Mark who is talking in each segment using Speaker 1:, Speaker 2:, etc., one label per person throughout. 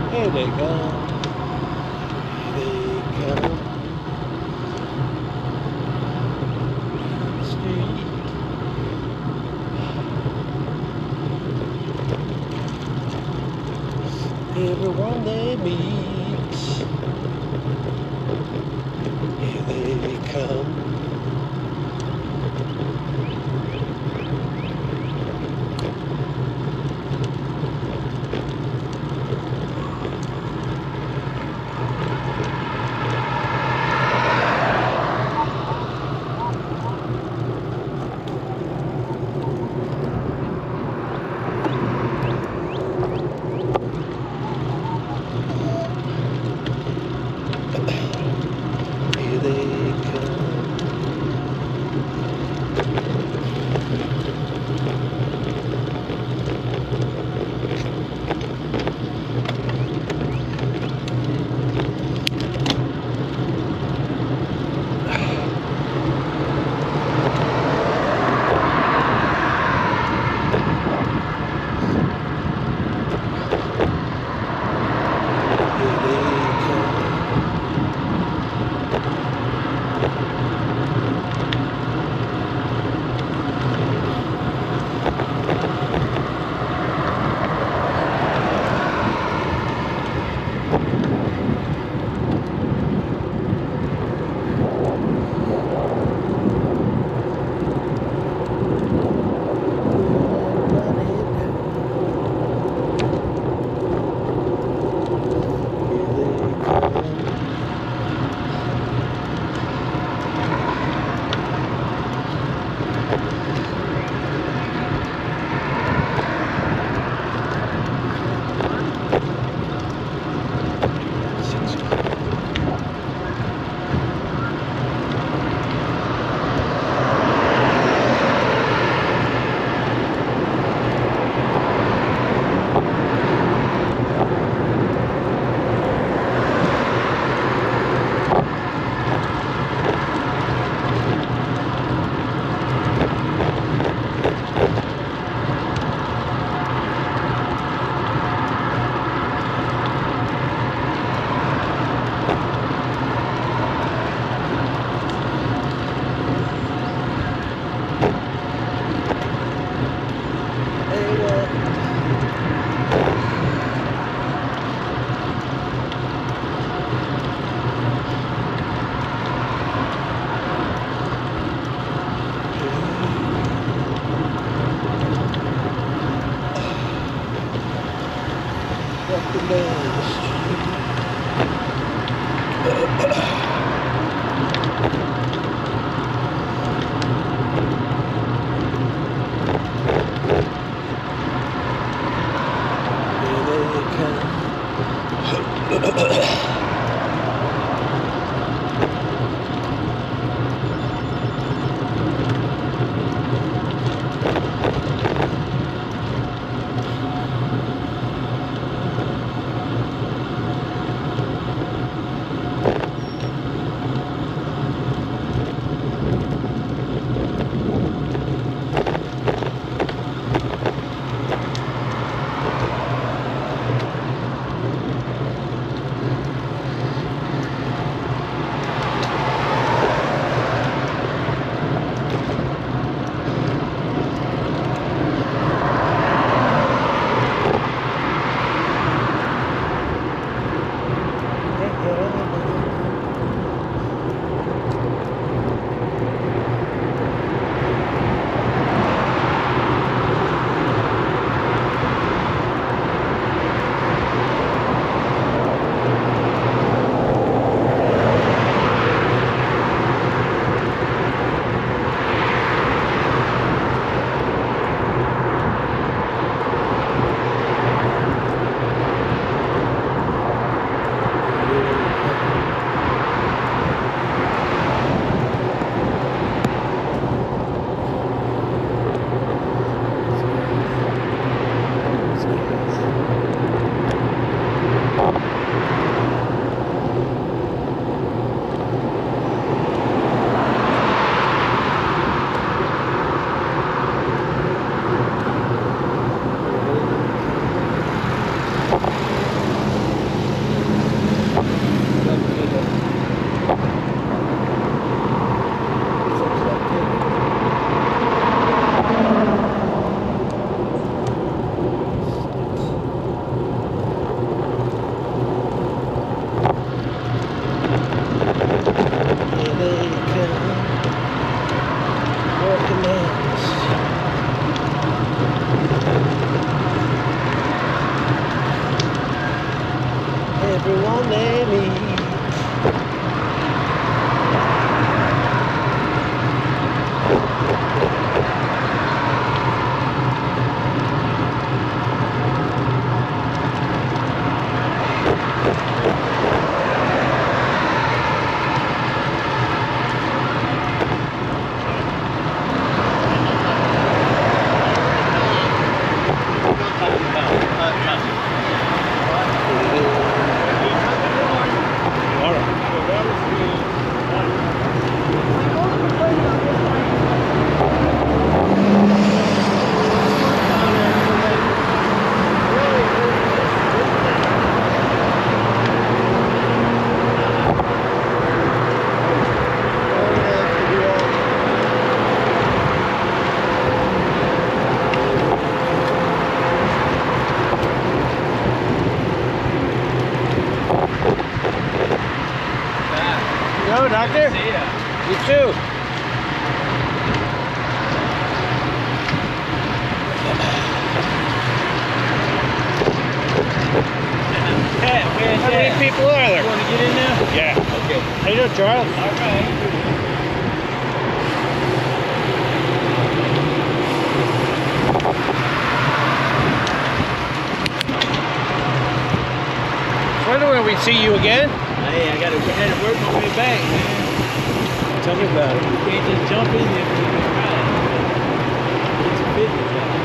Speaker 1: Here they go. Here they come. The street. Everyone they meet, here they come. Here they come. Here they come. Walking down the street. Here they come. everyone let me. Go, Doctor.
Speaker 2: See ya.
Speaker 1: You too.
Speaker 2: Hey, where's
Speaker 1: How many
Speaker 2: that?
Speaker 1: people are there?
Speaker 2: You want to get in there?
Speaker 1: Yeah.
Speaker 2: Okay.
Speaker 1: How you doing, Charles?
Speaker 2: All right.
Speaker 1: I wonder when we see you again.
Speaker 2: Hey, I had to work my way back, man.
Speaker 1: Tell me about it.
Speaker 2: You can't just jump in there and you ride. Get your business out.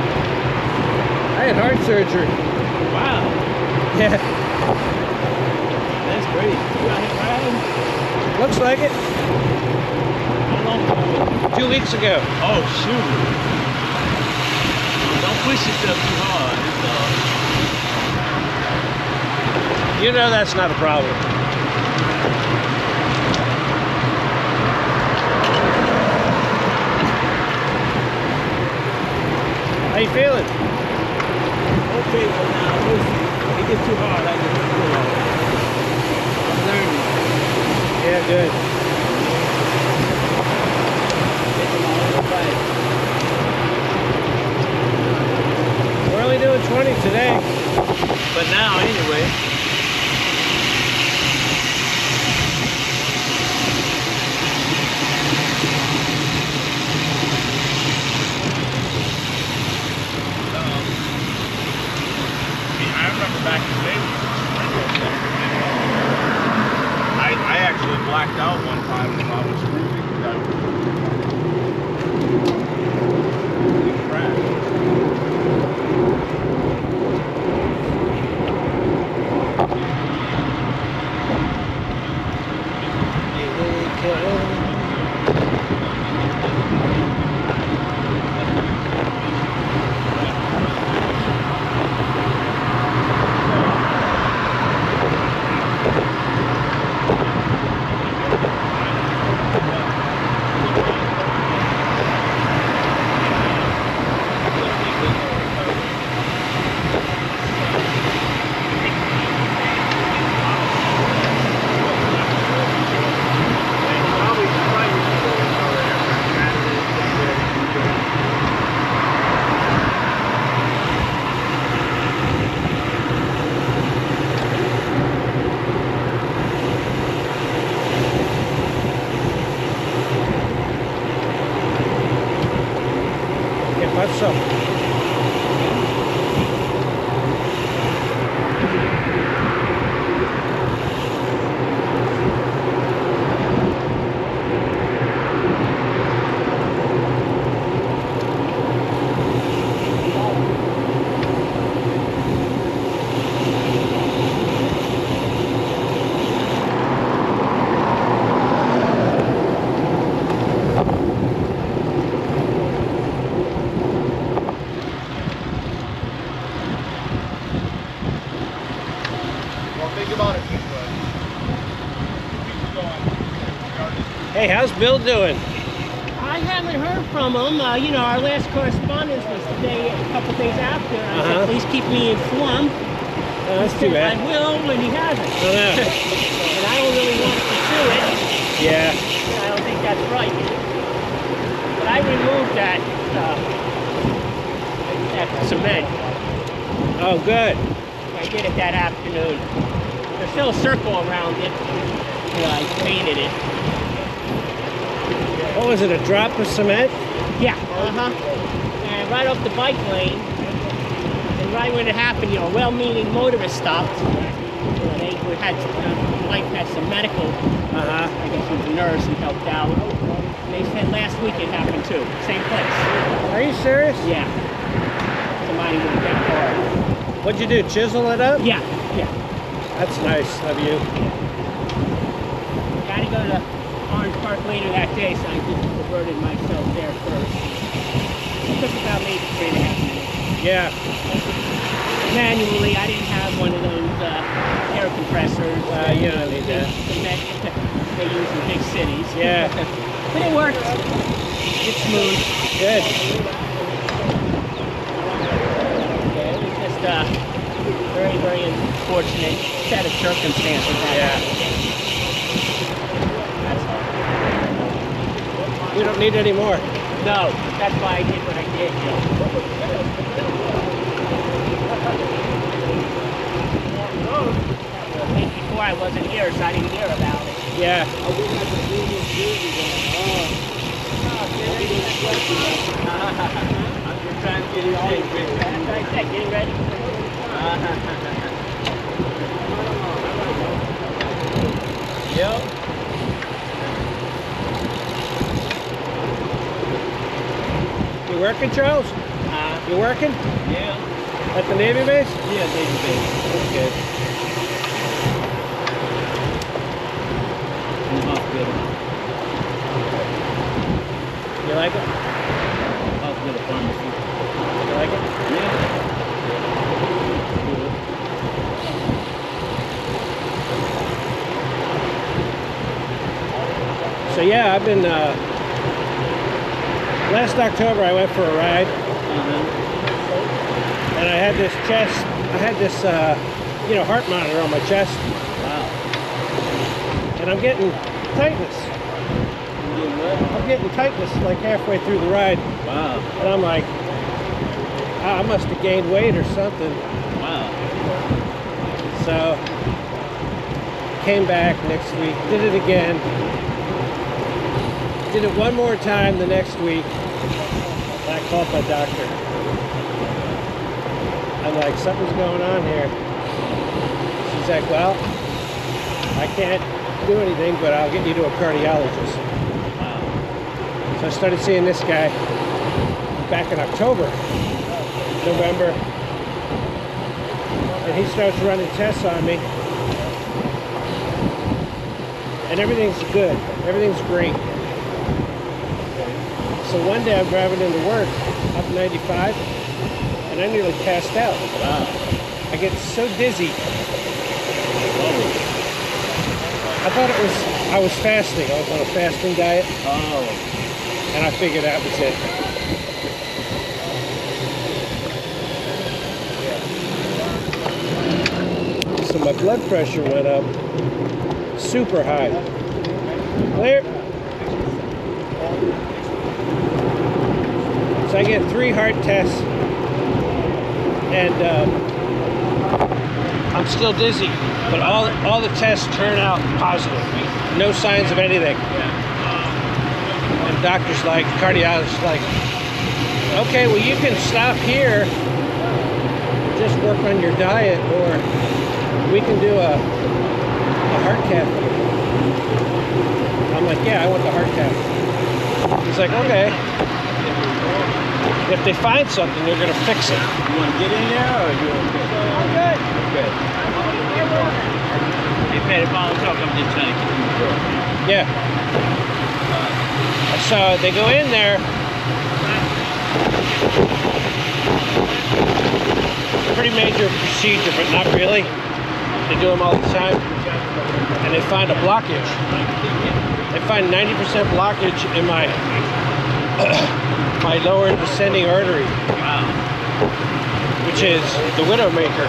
Speaker 1: I had heart surgery.
Speaker 2: Wow.
Speaker 1: Yeah.
Speaker 2: That's great. You out here riding?
Speaker 1: Looks like it.
Speaker 2: How long ago?
Speaker 1: 2 weeks ago.
Speaker 2: Oh, shoot. Don't push yourself too hard. It's,
Speaker 1: You know that's not a problem. How you feeling?
Speaker 2: okay, but now, listen. If it gets too hard, I get too hard. I'm learning.
Speaker 1: Yeah, good.
Speaker 2: Taking my own advice.
Speaker 1: We're only doing 20 today.
Speaker 2: But now, anyway.
Speaker 3: I remember back in the day, I actually blacked out one time when I was cruising. It crashed.
Speaker 1: What's up? Hey, how's Bill doing?
Speaker 4: I haven't heard from him. You know, our last correspondence was today, a couple days after. I said, please keep me informed.
Speaker 1: Oh, that's too bad.
Speaker 4: I will, and he hasn't.
Speaker 1: Oh, no.
Speaker 4: And I don't really want to pursue it.
Speaker 1: Yeah.
Speaker 4: I don't think that's right. But I removed that cement.
Speaker 1: Oh, good.
Speaker 4: I did it that afternoon. There's still a circle around it. I painted it.
Speaker 1: What was it, a drop of cement?
Speaker 4: Yeah. And right off the bike lane, and right when it happened, a well-meaning motorist stopped. They had wife had some medical. I guess she was a nurse and helped out. And they said last week it happened too. Same place.
Speaker 1: Are you serious?
Speaker 4: Yeah. Somebody with a big car.
Speaker 1: What'd you do, chisel it up?
Speaker 4: Yeah.
Speaker 1: That's nice of you.
Speaker 4: Got to go to Orange Park later that day, so I just diverted myself there first. It took about maybe 3.5 minutes.
Speaker 1: Yeah.
Speaker 4: Manually, I didn't have one of those air compressors.
Speaker 1: You don't need that.
Speaker 4: They use in big cities.
Speaker 1: Yeah.
Speaker 4: But it worked. It's smooth.
Speaker 1: Good.
Speaker 4: Yeah, it was just very, very unfortunate set of circumstances.
Speaker 1: Yeah.
Speaker 4: That's all.
Speaker 1: We don't need any more.
Speaker 4: No, that's why I did what I did. Before I wasn't here, so I didn't hear about it.
Speaker 1: Yeah.
Speaker 4: I'm just trying to get it all ready. That's what I said, getting ready. Yep.
Speaker 1: You working, Charles? You working?
Speaker 4: Yeah.
Speaker 1: At the Navy base?
Speaker 4: Yeah, Navy base.
Speaker 1: That's good.
Speaker 4: In the hospital.
Speaker 1: You like it?
Speaker 4: Hospital pharmacy.
Speaker 1: You like it?
Speaker 4: Yeah.
Speaker 1: So yeah, I've been, last October I went for a ride. And I had this heart monitor on my chest.
Speaker 4: Wow.
Speaker 1: And I'm getting tightness. I'm getting tightness like halfway through the ride.
Speaker 4: Wow.
Speaker 1: And I'm like, I must have gained weight or something.
Speaker 4: Wow.
Speaker 1: So, came back next week, did it again. Did it one more time the next week. And I called my doctor. I'm like, something's going on here. She's like, well, I can't do anything, but I'll get you to a cardiologist.
Speaker 4: Wow.
Speaker 1: So I started seeing this guy back in October, November, and he starts running tests on me. And everything's good. Everything's great. So one day I'm driving into work up 95, and I nearly passed out.
Speaker 4: Wow.
Speaker 1: I get so dizzy. I thought I was fasting. I was on a fasting diet.
Speaker 4: Oh.
Speaker 1: And I figured that was it. So my blood pressure went up super high. Clear. So I get 3 heart tests, and I'm still dizzy, but all the tests turn out positive. No signs of anything. And doctor's like, cardiologist's like, okay, well you can stop here, just work on your diet, or we can do a heart catheter. I'm like, yeah, I want the heart catheter. He's like, okay. If they find something, they're gonna fix it.
Speaker 2: You want to get in there, or you okay?
Speaker 1: I'm good.
Speaker 2: Okay. Hey, Patty, Paul, talk. I'm just trying to keep you through.
Speaker 1: Yeah. So they go in there. Pretty major procedure, but not really. They do them all the time. And they find a blockage. They find 90% blockage in my my lower descending artery, which is the widowmaker.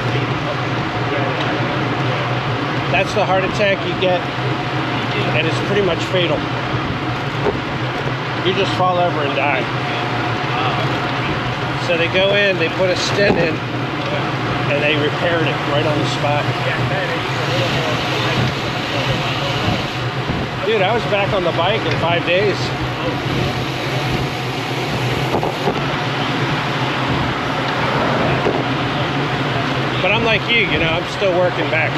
Speaker 1: That's the heart attack you get, and it's pretty much fatal. You just fall over and die. So they go in, they put a stent in, and they repaired it right on the spot. Dude, I was back on the bike in 5 days. But I'm like you, you know, I'm still working back.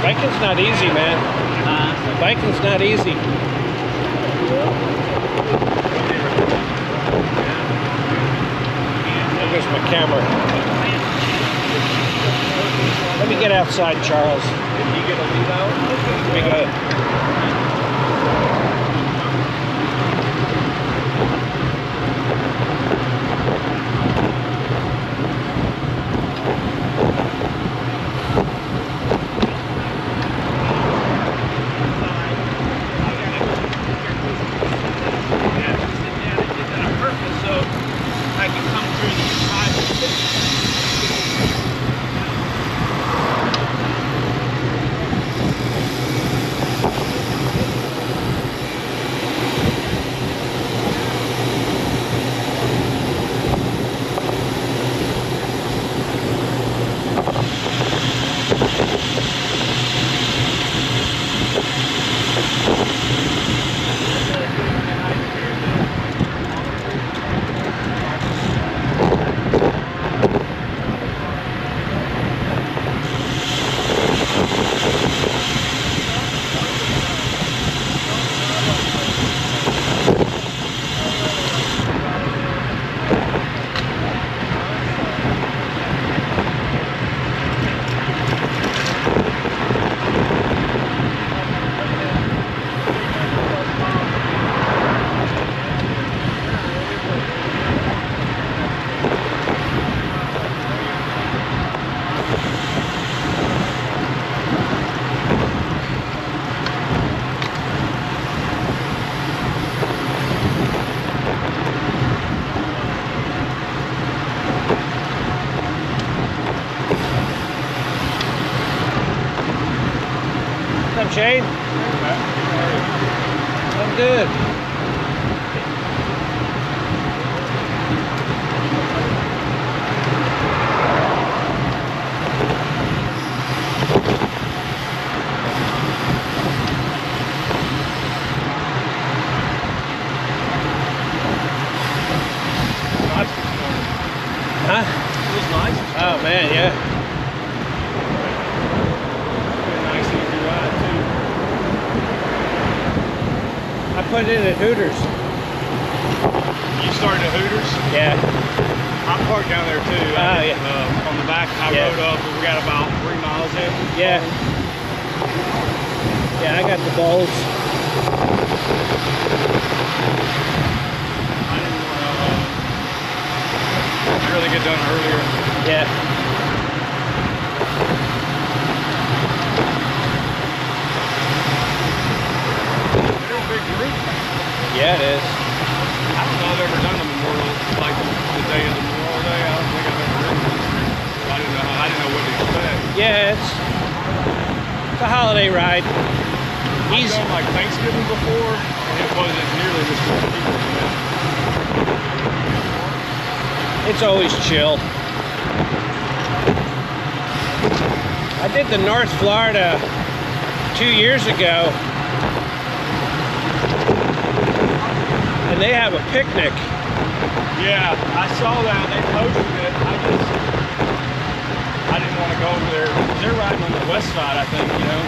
Speaker 1: Biking's not easy, man. Biking's not easy. There goes my camera. Let me get outside, Charles.
Speaker 3: You get a lead out?
Speaker 1: Let me go. What's up, Shane? I'm good. Huh?
Speaker 3: It was nice.
Speaker 1: Oh man, yeah.
Speaker 3: Nice easy ride too.
Speaker 1: I put it in at Hooters.
Speaker 3: You started at Hooters?
Speaker 1: Yeah.
Speaker 3: I'm parked down there too.
Speaker 1: Oh, yeah.
Speaker 3: On the back, I
Speaker 1: Yeah.
Speaker 3: rode up, and we got about 3 miles in.
Speaker 1: Yeah. Yeah, I got the bowls.
Speaker 3: I didn't want to really get done earlier.
Speaker 1: Yeah.
Speaker 3: They're a big group.
Speaker 1: Yeah, it is.
Speaker 3: I don't know if I've ever done the Memorial, like the day of the Memorial Day. I don't think I've ever ridden this. So I didn't know what to expect.
Speaker 1: Yeah, it's a holiday ride.
Speaker 3: I've done like Thanksgiving before, and it wasn't nearly this many people. You know?
Speaker 1: It's always chill. I did the North Florida 2 years ago, and they have a picnic.
Speaker 3: Yeah, I saw that. They posted it. I didn't want to go over there. They're riding on the west side, I think, you know.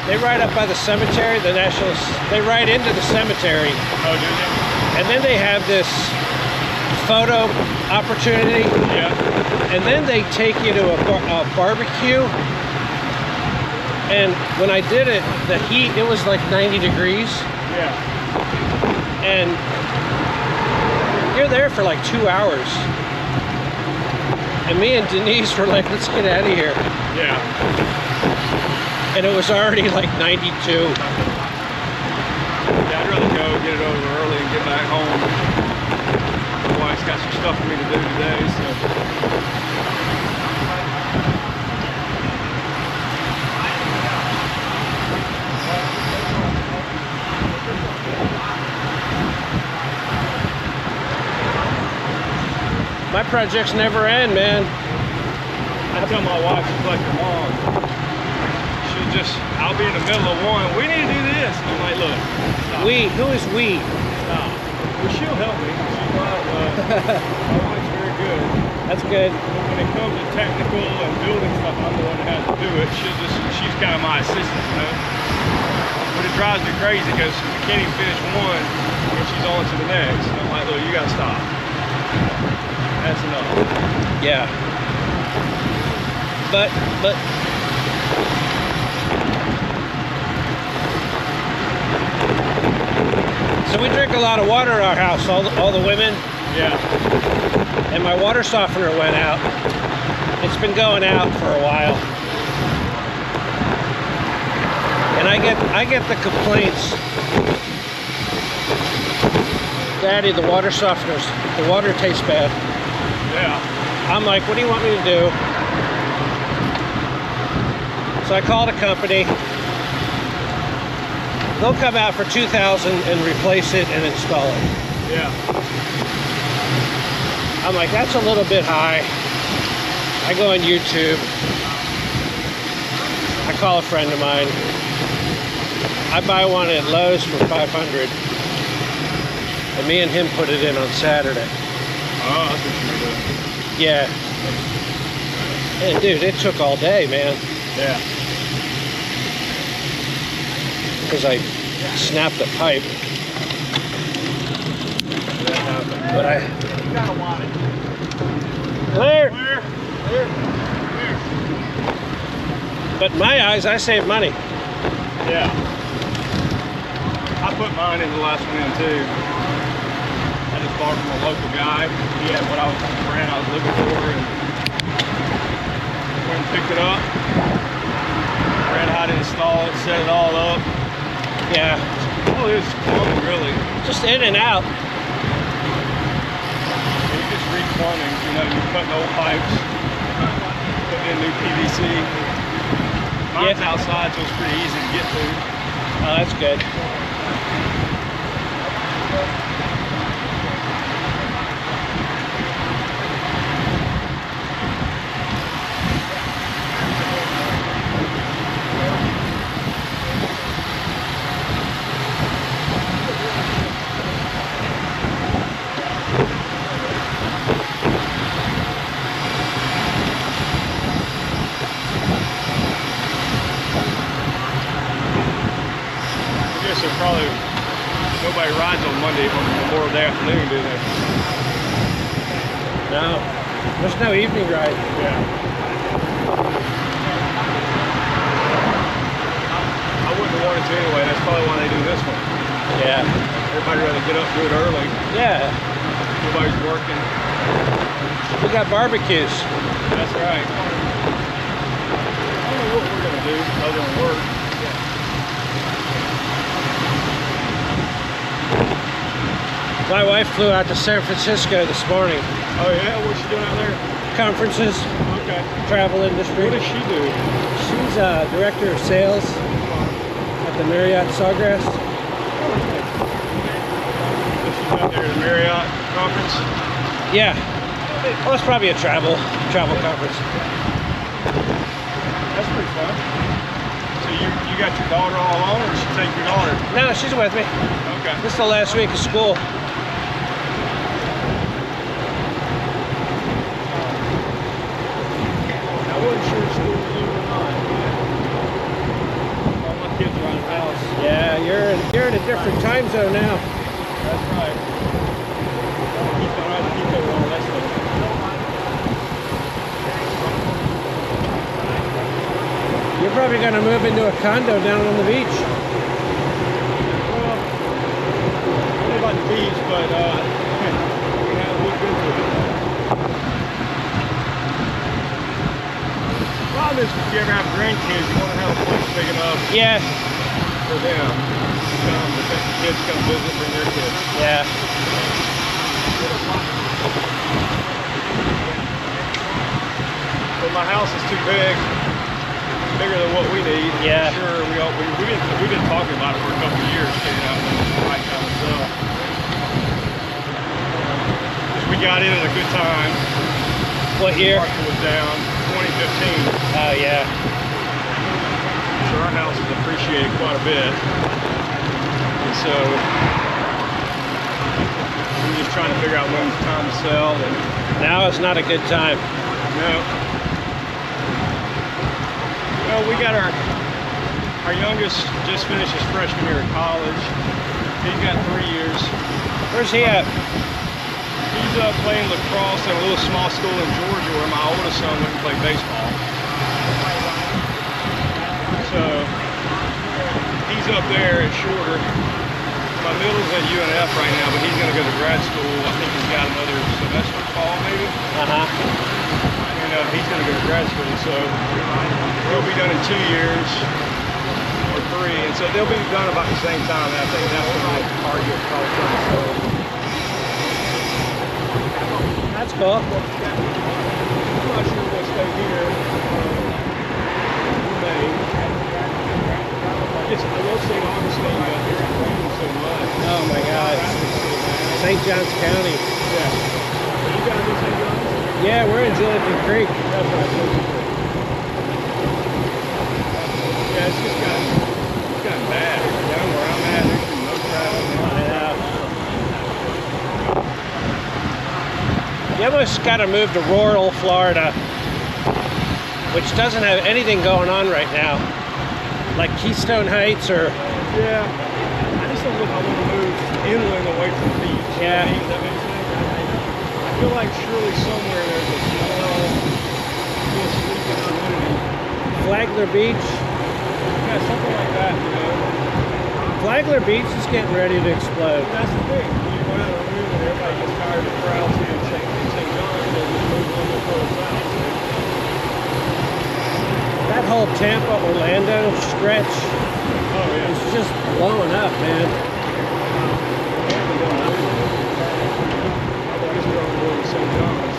Speaker 1: They ride up by the cemetery, they ride into the cemetery,
Speaker 3: Oh, do they?
Speaker 1: and then they have this photo opportunity,
Speaker 3: Yeah.
Speaker 1: and then they take you to a barbecue. And when I did it, the heat, it was like 90 degrees,
Speaker 3: Yeah.
Speaker 1: and you're there for like 2 hours. And me and Denise were like, let's get out of here.
Speaker 3: Yeah.
Speaker 1: And it was already like 92.
Speaker 3: Yeah, I'd rather go get it over early and get back home. My wife's got some stuff for me to do today, so.
Speaker 1: My projects never end, man.
Speaker 3: I tell my wife, she's like your mom. She'll just, I'll be in the middle of one. We need to do this. And I'm like, look, stop.
Speaker 1: We? Who is we?
Speaker 3: Stop. Well, she'll help me. She's not, my wife's very good.
Speaker 1: That's good.
Speaker 3: But when it comes to technical and building stuff, I'm the one that has to do it. She's kind of my assistant, you know. But it drives me crazy because we can't even finish one and she's on to the next. And I'm like, look, you gotta stop. That's enough.
Speaker 1: Yeah. But so we drink a lot of water at our house, all the women.
Speaker 3: Yeah.
Speaker 1: And my water softener went out. It's been going out for a while. And I get the complaints. Daddy, the water softeners, the water tastes bad.
Speaker 3: Yeah.
Speaker 1: I'm like, what do you want me to do? So I called a company. They'll come out for $2,000 and replace it and install it.
Speaker 3: Yeah.
Speaker 1: I'm like, that's a little bit high. I go on YouTube. I call a friend of mine. I buy one at Lowe's for $500. And me and him put it in on Saturday.
Speaker 3: Oh, that's what you're doing.
Speaker 1: Yeah. And dude, it took all day, man.
Speaker 3: Yeah.
Speaker 1: Because I snapped the pipe.
Speaker 3: That happened.
Speaker 1: But I...
Speaker 3: You gotta want it.
Speaker 1: Clear!
Speaker 3: Clear. Clear. Clear.
Speaker 1: But in my eyes, I save money.
Speaker 3: Yeah. I put mine in the last one in too. I just bought from a local guy. He had what brand I was looking for and went and picked it up. Read how to install it, set it all up.
Speaker 1: Yeah.
Speaker 3: Oh, it's plumbing really.
Speaker 1: Just in and out.
Speaker 3: You just re-plumbing, you know, you're cutting old pipes, putting in new PVC. Mine's outside, so it's pretty easy to get to.
Speaker 1: Oh, that's good.
Speaker 3: So probably nobody rides on Monday on Memorial Day afternoon, do they?
Speaker 1: No. There's no evening ride.
Speaker 3: Yeah. I wouldn't have wanted to anyway. That's probably why they do this one.
Speaker 1: Yeah.
Speaker 3: Everybody rather get up, do it early.
Speaker 1: Yeah.
Speaker 3: Nobody's working.
Speaker 1: We got barbecues.
Speaker 3: That's right. I don't know what we're gonna do other than work.
Speaker 1: My wife flew out to San Francisco this morning.
Speaker 3: Oh yeah, what's she doing out there?
Speaker 1: Conferences,
Speaker 3: Okay.
Speaker 1: travel industry.
Speaker 3: What does she do?
Speaker 1: She's a director of sales at the Marriott Sawgrass.
Speaker 3: So she's out there at the Marriott conference?
Speaker 1: Yeah. Well, it's probably a travel conference.
Speaker 3: That's pretty fun. So you got your daughter all alone, or did she take your daughter?
Speaker 1: No, she's with me.
Speaker 3: Okay.
Speaker 1: This is the last week of school.
Speaker 3: I wasn't sure if school was over or not. All my kids are out of the house.
Speaker 1: Yeah, you're in a different time zone now.
Speaker 3: That's right. I have to keep over all that stuff.
Speaker 1: You're probably going to move into a condo down on the beach.
Speaker 3: Well, I don't know about the beach, but we have looked into it. Problem is, if you ever have grandkids, you want to have a place big enough
Speaker 1: Yeah,
Speaker 3: for them. The kids come visit, bring their kids.
Speaker 1: yeah.
Speaker 3: But my house is too big, bigger than what we need.
Speaker 1: Yeah.
Speaker 3: Sure, we've been talking about it for a couple of years, getting out the right kind of stuff. We we got in at a good time.
Speaker 1: What year?
Speaker 3: Market was down, 2015.
Speaker 1: Oh yeah.
Speaker 3: So our house has appreciated quite a bit. And so we're just trying to figure out when's the time to sell. And
Speaker 1: Now is not a good time.
Speaker 3: no. Well, we got our youngest just finished his freshman year of college. He's got 3 years.
Speaker 1: Where's he at?
Speaker 3: He's playing lacrosse in a little small school in Georgia where my oldest son went and played baseball. So he's up there at Shorter. My middle's at UNF right now, but he's going to go to grad school. I think he's got another semester, fall maybe. And he's going to go to grad school, so he'll be done in 2 years or 3, and so they'll be done about the same time. And I think that's when I target probably trying to sell.
Speaker 1: That's cool.
Speaker 3: I'm not sure we'll stay here. We may. I will say Augustine, it's raining so much.
Speaker 1: Oh my God. St. Johns County.
Speaker 3: Yeah. You guys in St. John's?
Speaker 1: Yeah, we're in Gilligan Creek.
Speaker 3: That's right. Yeah, it's just gotten bad. Down where I'm at, there's no traffic.
Speaker 1: You almost got to move to rural Florida, which doesn't have anything going on right now, like Keystone Heights or.
Speaker 3: Yeah. I just don't look. I want to move inland away from the beach.
Speaker 1: Yeah.
Speaker 3: Does that make sense? I feel like surely somewhere there's a small, sleeping community.
Speaker 1: Flagler Beach.
Speaker 3: Yeah, something like that, you know.
Speaker 1: Flagler Beach is getting ready to explode.
Speaker 3: That's the thing. You go out of the room and everybody gets tired of the crowds here in St. John's, they just move a little bit further south.
Speaker 1: That whole Tampa Orlando stretch
Speaker 3: Oh yeah.
Speaker 1: is just blowing up, man.
Speaker 3: St. John's.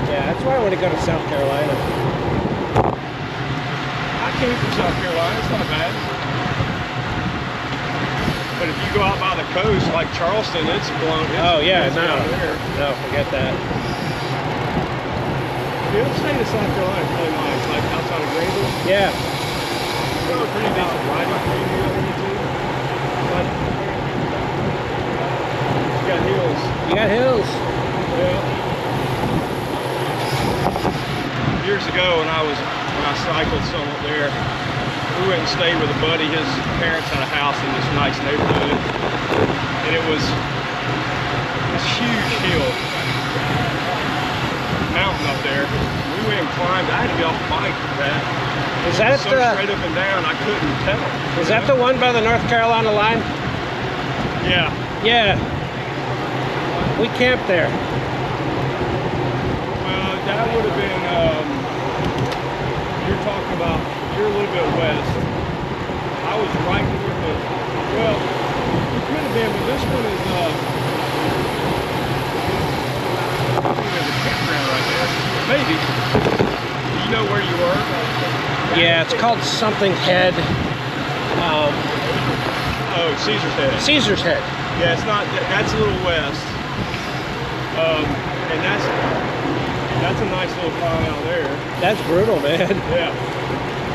Speaker 1: Yeah, that's why I want to go to South Carolina.
Speaker 3: I came from South Carolina. It's not bad. But if you go out by the coast, like Charleston, it's blown.
Speaker 1: Oh yeah,
Speaker 3: it's
Speaker 1: no,
Speaker 3: down there.
Speaker 1: no, forget that.
Speaker 3: The other state of South Carolina is really nice, like outside of Greenville.
Speaker 1: Yeah,
Speaker 3: There's a pretty decent riding community too. But you got hills.
Speaker 1: you got hills.
Speaker 3: Yeah. Years ago, when I cycled some up there, we went and stayed with a buddy. His parents had a house in this nice neighborhood, and it was this huge hill, mountain up there. We went and climbed. I had to get off the bike for that.
Speaker 1: Is that
Speaker 3: So straight up and down, I couldn't pedal.
Speaker 1: is that the one by the North Carolina line?
Speaker 3: Yeah.
Speaker 1: Yeah, we camped there.
Speaker 3: Well, that would have been. You're talking about. You're a little bit west. I was right north of. Well, it could have been, but this one is. There's a campground right there. Maybe. Do you know where you were?
Speaker 1: Yeah, it's called something Head.
Speaker 3: Oh, Caesar's Head.
Speaker 1: Caesar's Head.
Speaker 3: Yeah, it's not. That's a little west. And that's a nice little climb out there.
Speaker 1: That's brutal, man.
Speaker 3: Yeah.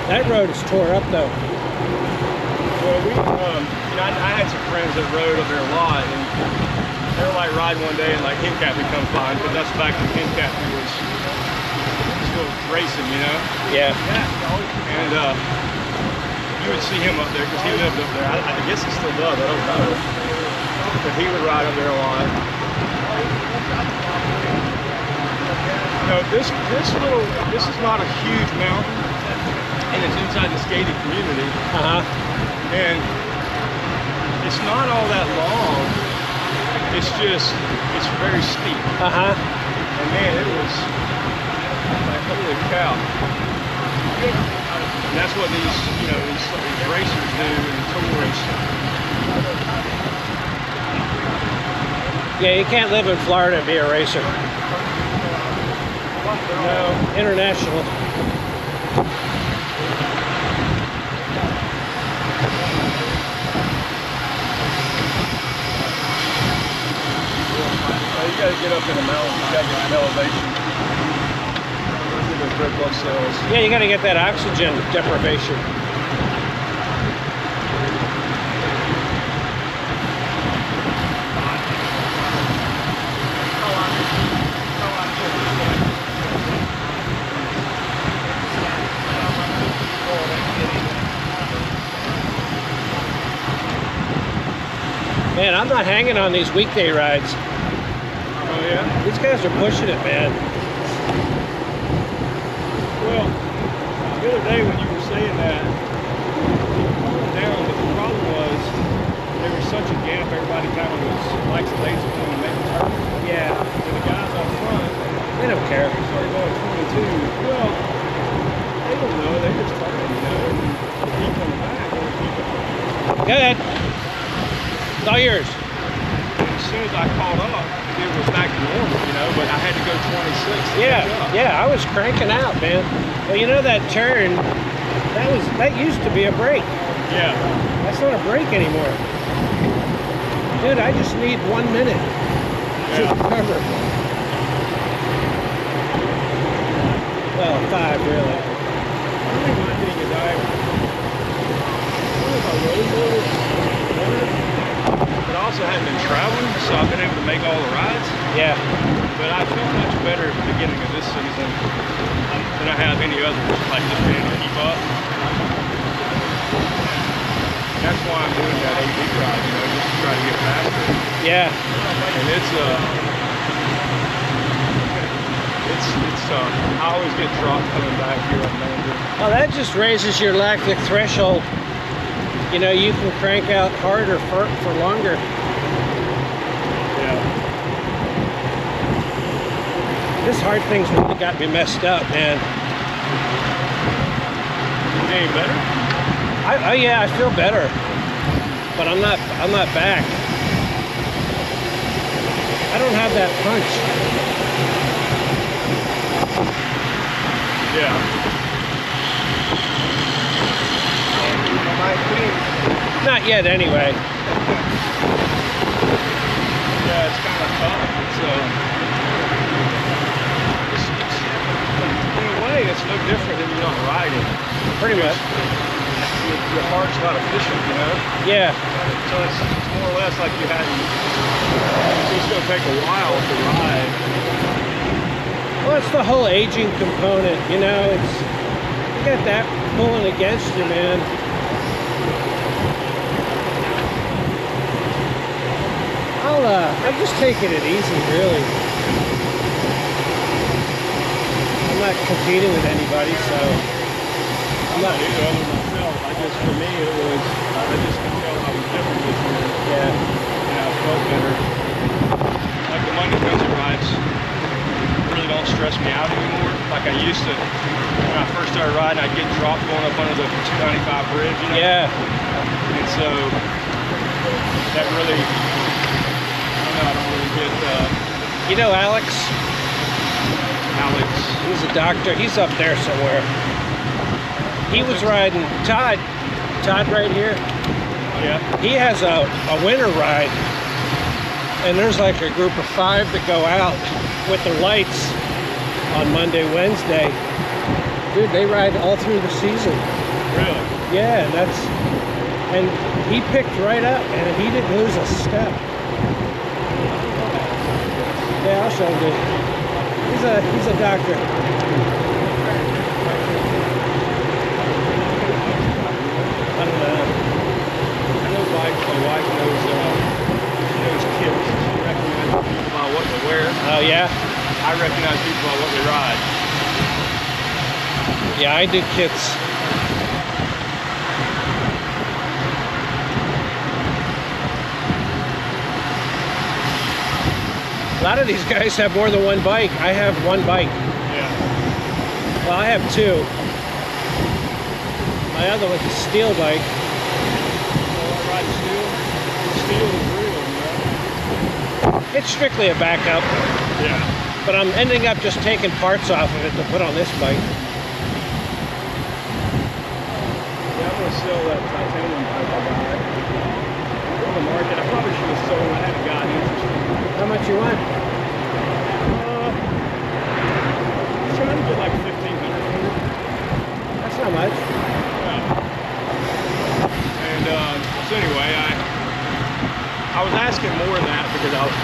Speaker 1: That road is tore up though.
Speaker 3: Well, we, I had some friends that rode up there a lot, and they were like riding one day, and like Hincapie comes by, because that's back when Hincapie was still racing, you know.
Speaker 1: Yeah.
Speaker 3: And you would see him up there because he lived up there. I guess he still does. I don't know. But he would ride up there a lot. No, this is not a huge mountain, and it's inside the skating community. And it's not all that long. It's very steep. And man, it was like, holy cow. And that's what these racers do and tours.
Speaker 1: Yeah, you can't live in Florida and be a racer.
Speaker 3: No.
Speaker 1: International.
Speaker 3: gotta get up in the mountains. You gotta get an elevation. Those red blood cells.
Speaker 1: Yeah, you got to get that oxygen deprivation. Man, I'm not hanging on these weekday rides.
Speaker 3: Oh yeah?
Speaker 1: These guys are pushing it, man.
Speaker 3: Well, the other day when you were saying that, calling down, but the problem was there was such a gap. Everybody kind of was likes the lanes going to make a turn.
Speaker 1: Yeah,
Speaker 3: And the guys up front
Speaker 1: they don't care.
Speaker 3: started going 22. Well, they don't know. They just turn, you know. And the people in the back want to keep it.
Speaker 1: Go ahead. It's all yours.
Speaker 3: As soon as I caught up, it was back to normal, you know. But I had to go 26 to
Speaker 1: Yeah,
Speaker 3: catch up.
Speaker 1: yeah, I was cranking out, man. Well, you know that turn, that used to be a brake.
Speaker 3: Yeah.
Speaker 1: That's not a brake anymore. Dude, I just need 1 minute to
Speaker 3: Yeah.
Speaker 1: recover. Well, 5 really.
Speaker 3: I don't think my thing is I don't know if I really but I also haven't been traveling, so I've been able to make all the rides.
Speaker 1: Yeah.
Speaker 3: But I felt much better at the beginning of this season than I have any others, like just being able to keep up. That's why I'm doing that AV ride, you know, just to try to get faster.
Speaker 1: Yeah.
Speaker 3: And it's I always get dropped coming back here on Mandarin.
Speaker 1: Well, that just raises your lactic threshold. You know, you can crank out harder for longer.
Speaker 3: Yeah.
Speaker 1: This heart thing's really got me messed up, man.
Speaker 3: You any better?
Speaker 1: Yeah, I feel better, but I'm not back. I don't have that punch.
Speaker 3: Yeah.
Speaker 1: Not yet, anyway.
Speaker 3: Yeah, it's kind of tough. In a way, it's no different than you're not riding.
Speaker 1: Pretty much.
Speaker 3: Your heart's not efficient, you know?
Speaker 1: Yeah.
Speaker 3: So it's more or less like you hadn't. It's going to take a while to ride.
Speaker 1: Well, it's the whole aging component, you know. You got that pulling against you, man. I'm just taking it easy, really. I'm not competing with anybody, so
Speaker 3: I'm not either other than myself. For me, it was, I just could tell I was different this year.
Speaker 1: yeah.
Speaker 3: And I felt better. Like the Monday Wednesday rides really don't stress me out anymore. Like I used to, when I first started riding, I'd get dropped going up under the 295 bridge, you know?
Speaker 1: Yeah.
Speaker 3: And so, that really, I don't really get,
Speaker 1: You know Alex?
Speaker 3: Alex.
Speaker 1: He's a doctor. He's up there somewhere. He was riding Todd right here.
Speaker 3: Yeah.
Speaker 1: He has a winter ride, and there's like a group of 5 that go out with their lights on Monday, Wednesday. Dude, they ride all through the season.
Speaker 3: Really?
Speaker 1: Yeah, and he picked right up, and he didn't lose a step. Yeah, I'll show you. He's a doctor. I don't know.
Speaker 3: I know my wife knows kids. She recognizes people by what they wear.
Speaker 1: Oh yeah?
Speaker 3: I recognize people by what they ride.
Speaker 1: Yeah, I do kits. A lot of these guys have more than one bike. I have one bike.
Speaker 3: Yeah.
Speaker 1: Well, I have 2. My other one's a steel bike.
Speaker 3: Well, I ride steel. Steel is real, you know?
Speaker 1: It's strictly a backup,
Speaker 3: Yeah.
Speaker 1: but I'm ending up just taking parts off of it to put on this bike.
Speaker 3: Yeah, I'm going to sell that titanium bike I got. On the market. I probably should have sold it. I hadn't gotten interested.
Speaker 1: How much you want?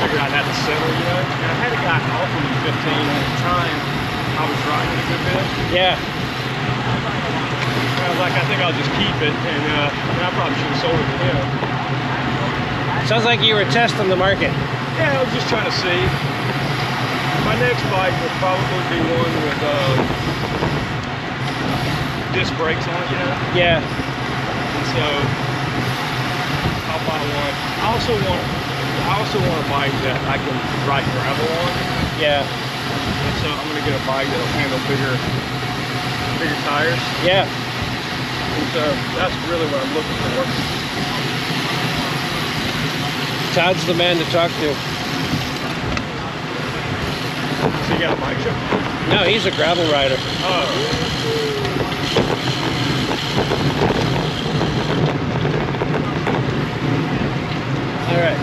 Speaker 3: figured I'd have to settle, you know. And I had a guy offer me 15 at the time. I was riding a good bit.
Speaker 1: Yeah.
Speaker 3: I was like, I think I'll just keep it, and I probably should have sold it to him.
Speaker 1: Sounds like you were testing the market.
Speaker 3: Yeah, I was just trying to see. My next bike would probably be one with disc brakes on it, you know?
Speaker 1: Yeah.
Speaker 3: And so, I'll buy one. I also want a bike that I can ride gravel on.
Speaker 1: Yeah.
Speaker 3: And so I'm gonna get a bike that'll handle bigger tires.
Speaker 1: Yeah.
Speaker 3: And so that's really what I'm looking for.
Speaker 1: Todd's the man to talk to.
Speaker 3: So you got a bike shop?
Speaker 1: No, he's a gravel rider.
Speaker 3: Oh.
Speaker 1: All right.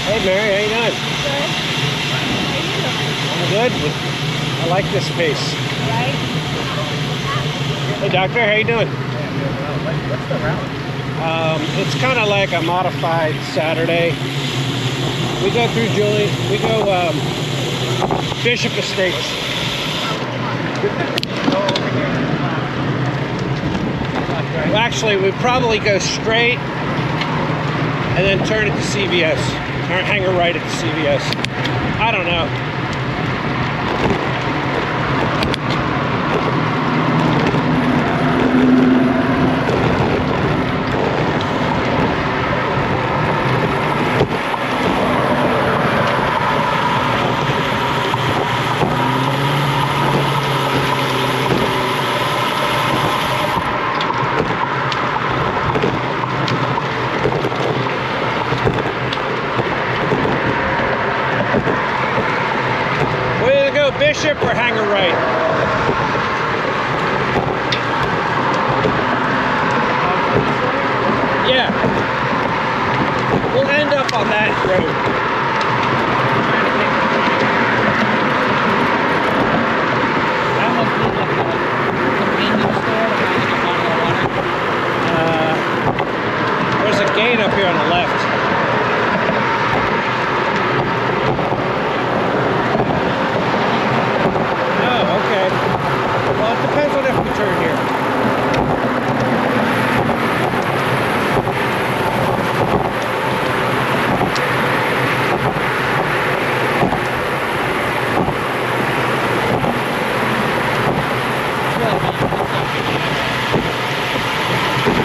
Speaker 1: Hey Mary, how you doing?
Speaker 5: Good. How
Speaker 1: I'm
Speaker 5: you doing?
Speaker 1: good. I like this space.
Speaker 5: Right?
Speaker 1: Hey doctor, how you doing?
Speaker 2: What's the route?
Speaker 1: It's kind of like a modified Saturday. We go through Bishop Estates. Well, actually, we probably go straight and then turn at the CVS. Or hang a right at the CVS. I don't know. Bishop or hang a right? Yeah. We'll end up on that road.
Speaker 4: That must be like a convenience store to buy like a bottle of water.
Speaker 1: There's a gate up here on the left. Well, it depends on if we turn here.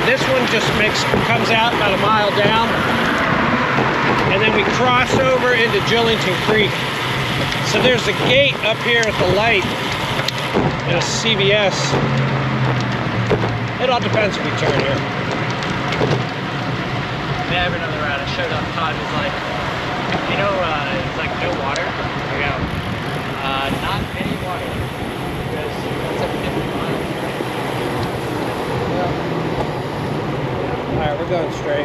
Speaker 1: This one just comes out about a mile down, and then we cross over into Jillington Creek. So there's a gate up here at the light. And a CVS. It all depends if we turn here.
Speaker 4: Never another route. I showed up. Todd was like, you know, it's like no water. I go, not any water. Because it's a 50 miles.
Speaker 1: Alright, we're going straight.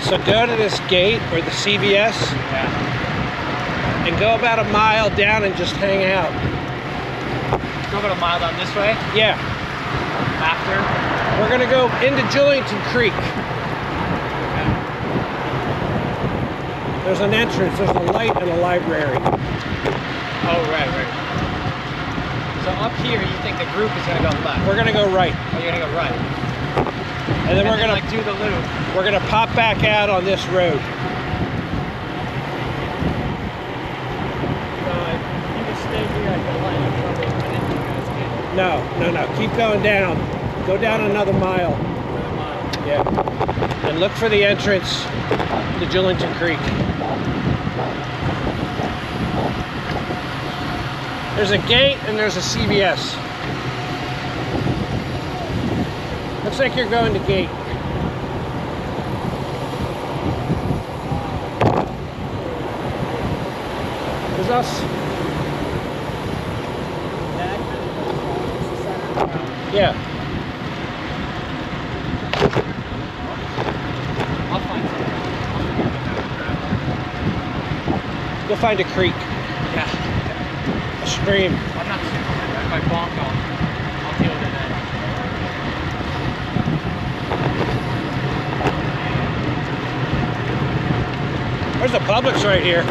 Speaker 1: So go to this gate or the CVS.
Speaker 4: Yeah.
Speaker 1: And go about a mile down and just hang out.
Speaker 4: Go about a mile down this way.
Speaker 1: Yeah.
Speaker 4: After.
Speaker 1: We're gonna go into Jillington Creek.
Speaker 4: Okay.
Speaker 1: There's an entrance, there's a light and a library.
Speaker 4: Oh, right. So up here, you think the group is gonna go left?
Speaker 1: We're gonna go right.
Speaker 4: Oh, you're gonna go right.
Speaker 1: And then we're gonna
Speaker 4: like do the loop.
Speaker 1: We're gonna pop back out on this road.
Speaker 4: You can stay here at the light.
Speaker 1: No, no, no. Keep going down. Go down another mile. Yeah. And look for the entrance to Julington Creek. There's a gate and there's a CVS. Looks like you're going to gate. There's us. Yeah.
Speaker 5: I'll find something.
Speaker 1: You'll find a creek,
Speaker 5: Yeah.
Speaker 1: a stream.
Speaker 5: I'm not super. If I bonk, I'll deal with it then.
Speaker 1: There's a Publix right here.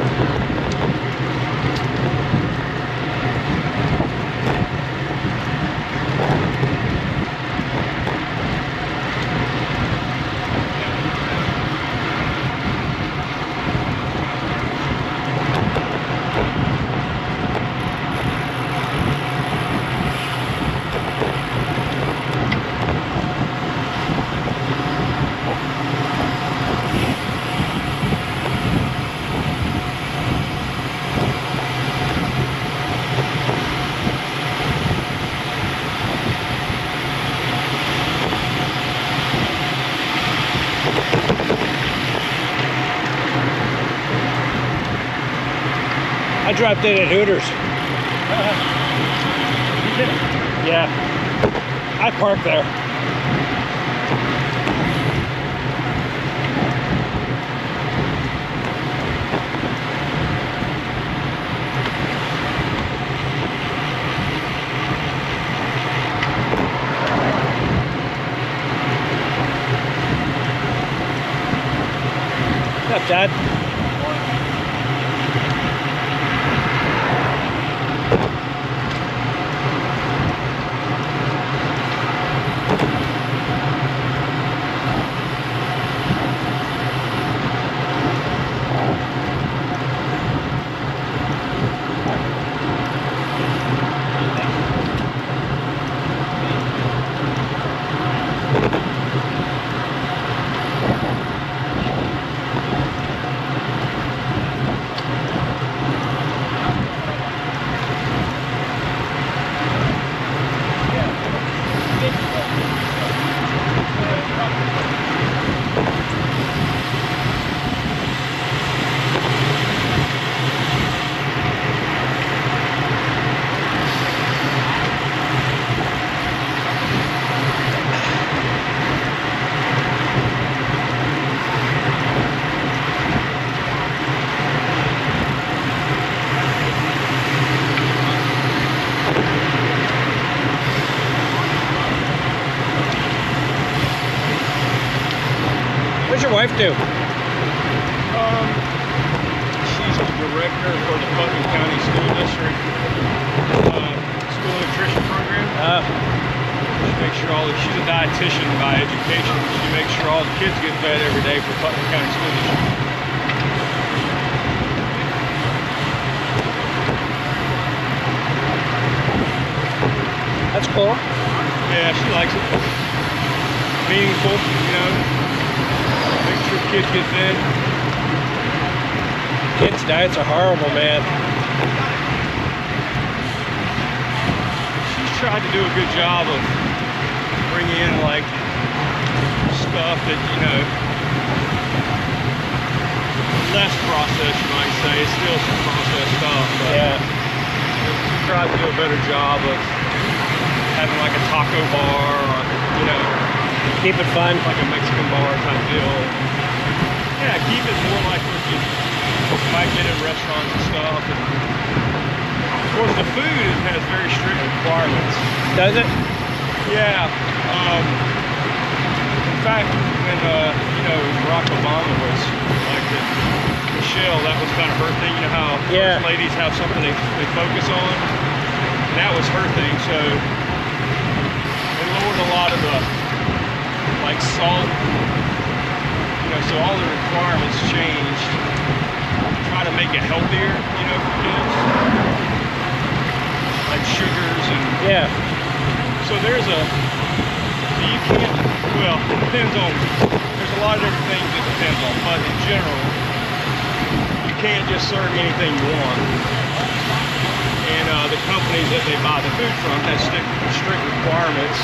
Speaker 1: I dropped in at Hooters. Yeah. I parked there. What's up, Dad? What's your wife do?
Speaker 3: She's the director for the Putnam County School District School Nutrition Program. She makes sure she's a dietitian by education. She makes sure all the kids get fed every day for Putnam County School District.
Speaker 1: That's cool.
Speaker 3: Yeah, she likes it. Meaningful, you know. Make sure kids get fed.
Speaker 1: Kids' diets are horrible, man.
Speaker 3: She's tried to do a good job of bringing in like stuff that, you know, less processed, you might say. It's still some processed stuff, but
Speaker 1: Yeah.
Speaker 3: she tried to do a better job of having like a taco bar or, you know,
Speaker 1: Keep it fun.
Speaker 3: like a Mexican bar type deal. Yeah, keep it more like what you might get in restaurants and stuff. And of course, the food has very strict requirements.
Speaker 1: Does it?
Speaker 3: Yeah. In fact, when you know, Barack Obama was elected, Michelle, that was kind of her thing. You know how
Speaker 1: Yeah.
Speaker 3: first ladies have something they focus on. And that was her thing. So they lowered a lot of the like salt. You know, so all the requirements changed. Try to make it healthier, you know, for kids. Like sugars and
Speaker 1: Yeah.
Speaker 3: So there's a, so you can't, well, it depends on, there's a lot of different things it depends on, but in general, you can't just serve anything you want. And the companies that they buy the food from have strict requirements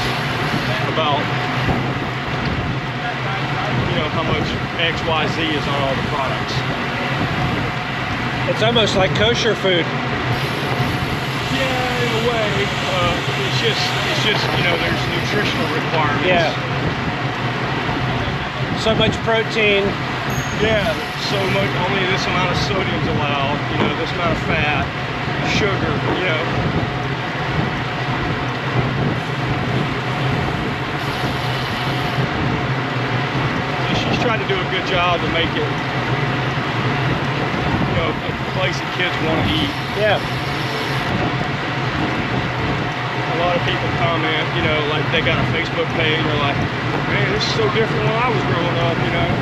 Speaker 3: about, you know, how much XYZ is on all the products.
Speaker 1: It's almost like kosher food.
Speaker 3: Yeah, in a way. It's just, you know, there's nutritional requirements.
Speaker 1: Yeah. So much protein.
Speaker 3: Yeah, so much, only this amount of sodium's allowed, you know, this amount of fat, sugar, you know. So she's trying to do a good job to make it, you know, a place that kids want to eat.
Speaker 1: Yeah.
Speaker 3: A lot of people comment, you know, like they got a Facebook page, they're like, man, this is so different when I was growing up, you know.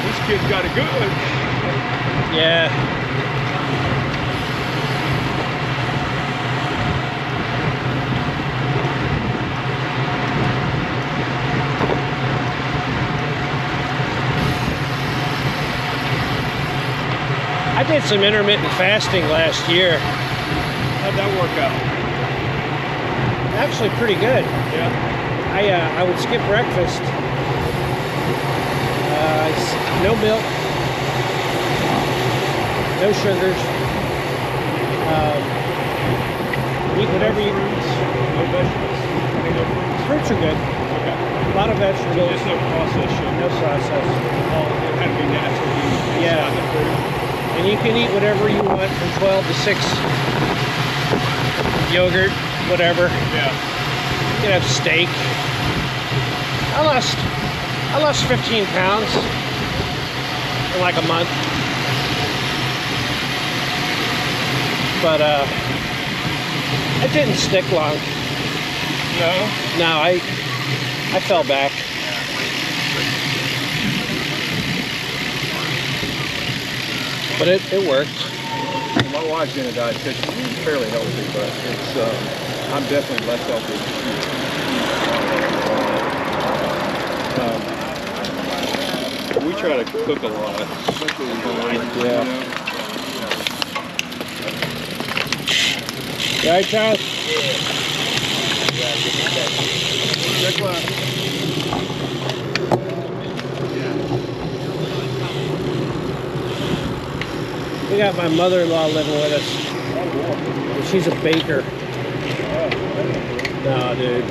Speaker 3: These kids got it good.
Speaker 1: Yeah. I did some intermittent fasting last year.
Speaker 3: How'd that work out?
Speaker 1: Actually pretty good.
Speaker 3: Yeah.
Speaker 1: I would skip breakfast. No milk. No sugars. Eat whatever you...
Speaker 3: No vegetables? Any no fruits?
Speaker 1: Fruits are good.
Speaker 3: Okay.
Speaker 1: A lot of vegetables.
Speaker 3: Just no processed sugar.
Speaker 1: No processed.
Speaker 3: It had to be naturally
Speaker 1: Yeah.
Speaker 3: inside the fruit.
Speaker 1: And you can eat whatever you want from 12 to 6. Yogurt, whatever.
Speaker 3: Yeah.
Speaker 1: You can have steak. I lost 15 pounds in like a month. But it didn't stick long.
Speaker 3: No?
Speaker 1: No, I fell back. But it worked.
Speaker 6: My wife's in a dietitian. She's fairly healthy, but it's I'm definitely less healthy than she is. We try to cook a lot, especially in the night.
Speaker 1: Yeah. You all right, Charles?
Speaker 6: Check left.
Speaker 1: We got my mother-in-law living with us. And she's a baker. No, dude.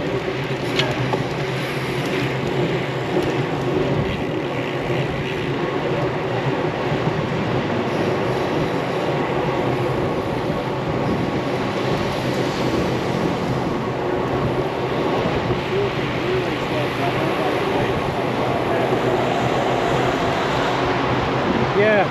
Speaker 1: Yeah.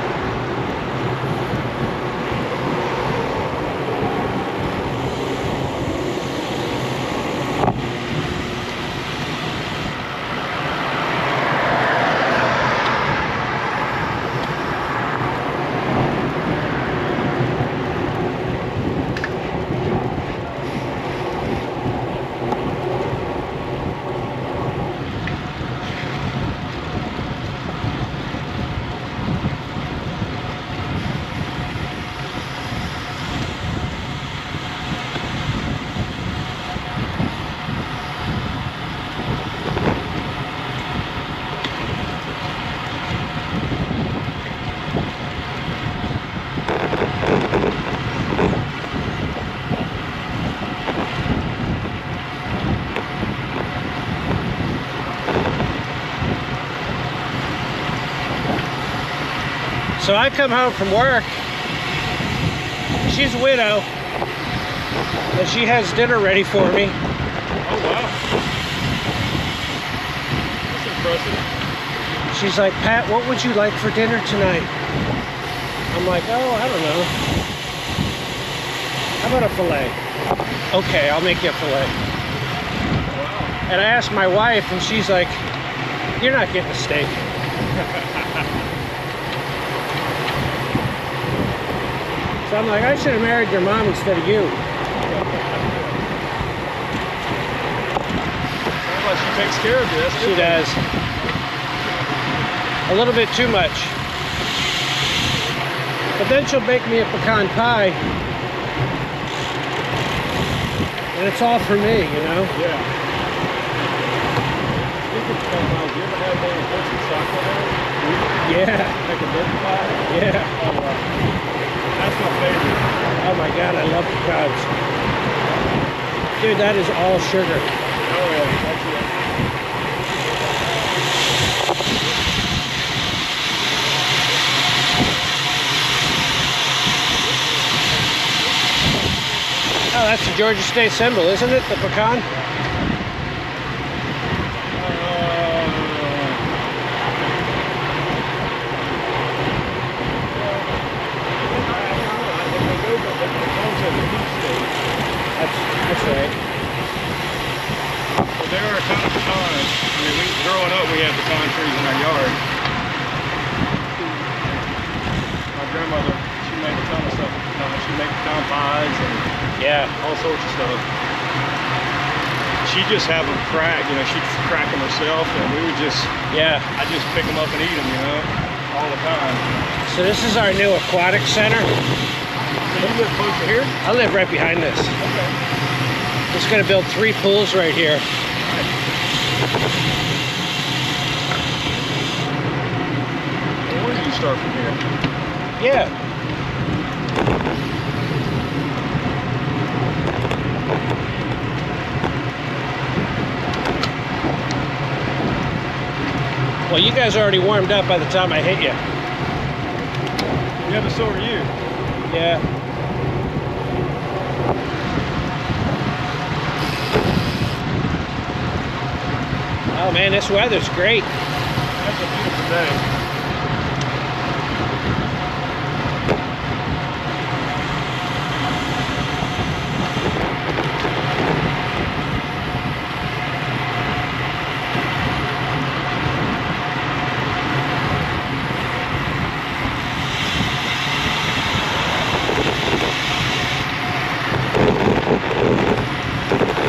Speaker 1: So I come home from work. She's a widow. And she has dinner ready for me.
Speaker 3: Oh, wow. That's impressive.
Speaker 1: She's like, Pat, what would you like for dinner tonight? I'm like, oh, I don't know. How about a filet? Okay, I'll make you a filet.
Speaker 3: Wow.
Speaker 1: And I asked my wife, and she's like, you're not getting a steak. So I'm like, I should have married your mom instead of you.
Speaker 3: takes care of you. That's
Speaker 1: She
Speaker 3: good.
Speaker 1: does. A little bit too much. But then she'll bake me a pecan pie. And it's all for me, you know?
Speaker 3: Yeah. Speaking of pecan pies, you ever had one with some chocolate?
Speaker 1: Yeah.
Speaker 3: Like a milk pie?
Speaker 1: Yeah.
Speaker 3: Oh, that's my favorite.
Speaker 1: Oh my God, I love pecans. Dude, that is all sugar.
Speaker 3: Oh yeah, that's it.
Speaker 1: Oh, that's the Georgia State symbol, isn't it? The pecan? That's right.
Speaker 3: Well, there are a ton of pecans. I mean, growing up, we had pecan trees in our yard. My grandmother, she made a ton of stuff with pecans. She made pecan pies and
Speaker 1: Yeah.
Speaker 3: all sorts of stuff. She just have them crack, you know, she'd crack them herself, and we would just,
Speaker 1: Yeah.
Speaker 3: I'd just pick them up and eat them, you know, all the time.
Speaker 1: So this is our new aquatic center.
Speaker 3: So you live close to here?
Speaker 1: I live right behind this.
Speaker 3: Okay.
Speaker 1: Just gonna build 3 pools right here.
Speaker 3: Well, where do you start from here?
Speaker 1: Yeah. Well, you guys are already warmed up by the time I hit you.
Speaker 3: Yeah, but so are you.
Speaker 1: Yeah. Oh man, this weather's great.
Speaker 3: That's a beautiful day.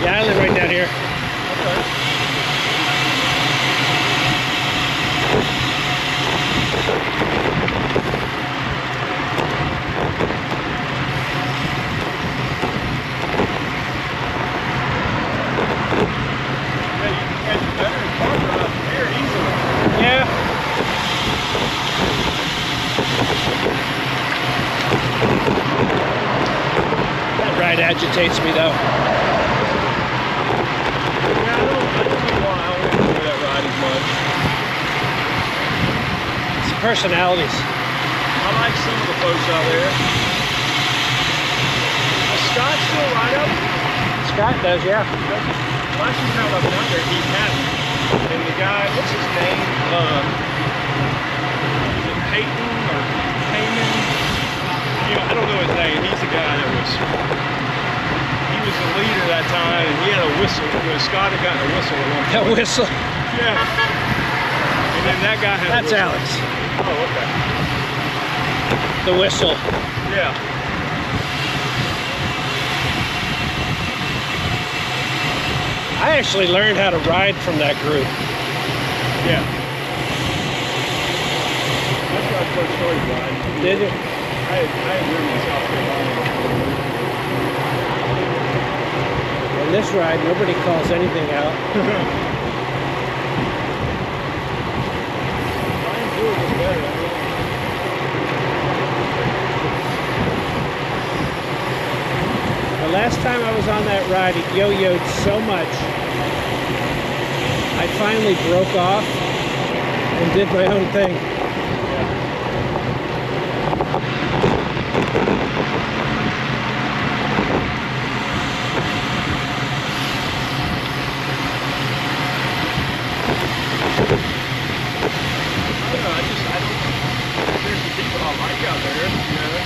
Speaker 1: Yeah, I live right down here.
Speaker 3: Yeah, you can catch a better parker up here easily.
Speaker 1: Yeah. That ride agitates me though.
Speaker 3: Yeah, I don't know why I don't enjoy that ride as much.
Speaker 1: It's the personalities.
Speaker 3: I like some of the folks out there. Does Scott still ride up?
Speaker 1: Scott does, yeah.
Speaker 3: Last time I was out there, he hadn't. And the guy, what's his name? Is it Peyton or Payman? You know, I don't know his name. He's the guy that was, he was the leader that time, and he had a whistle. You know, Scott had gotten a whistle at one
Speaker 1: That
Speaker 3: point.
Speaker 1: whistle.
Speaker 3: Yeah. And then that guy had
Speaker 1: That's
Speaker 3: a whistle.
Speaker 1: Alex.
Speaker 3: Oh, okay.
Speaker 1: The whistle.
Speaker 3: Yeah.
Speaker 1: I actually learned how to ride from that group.
Speaker 3: Yeah. That's my first story ride.
Speaker 1: Did you?
Speaker 3: I had driven in South Carolina.
Speaker 1: On this ride, nobody calls anything out.
Speaker 3: Mine too was better.
Speaker 1: The last time I was on that ride, it yo-yoed so much, I finally broke off and did my own thing.
Speaker 3: I don't know, there's some people I like out there, you know.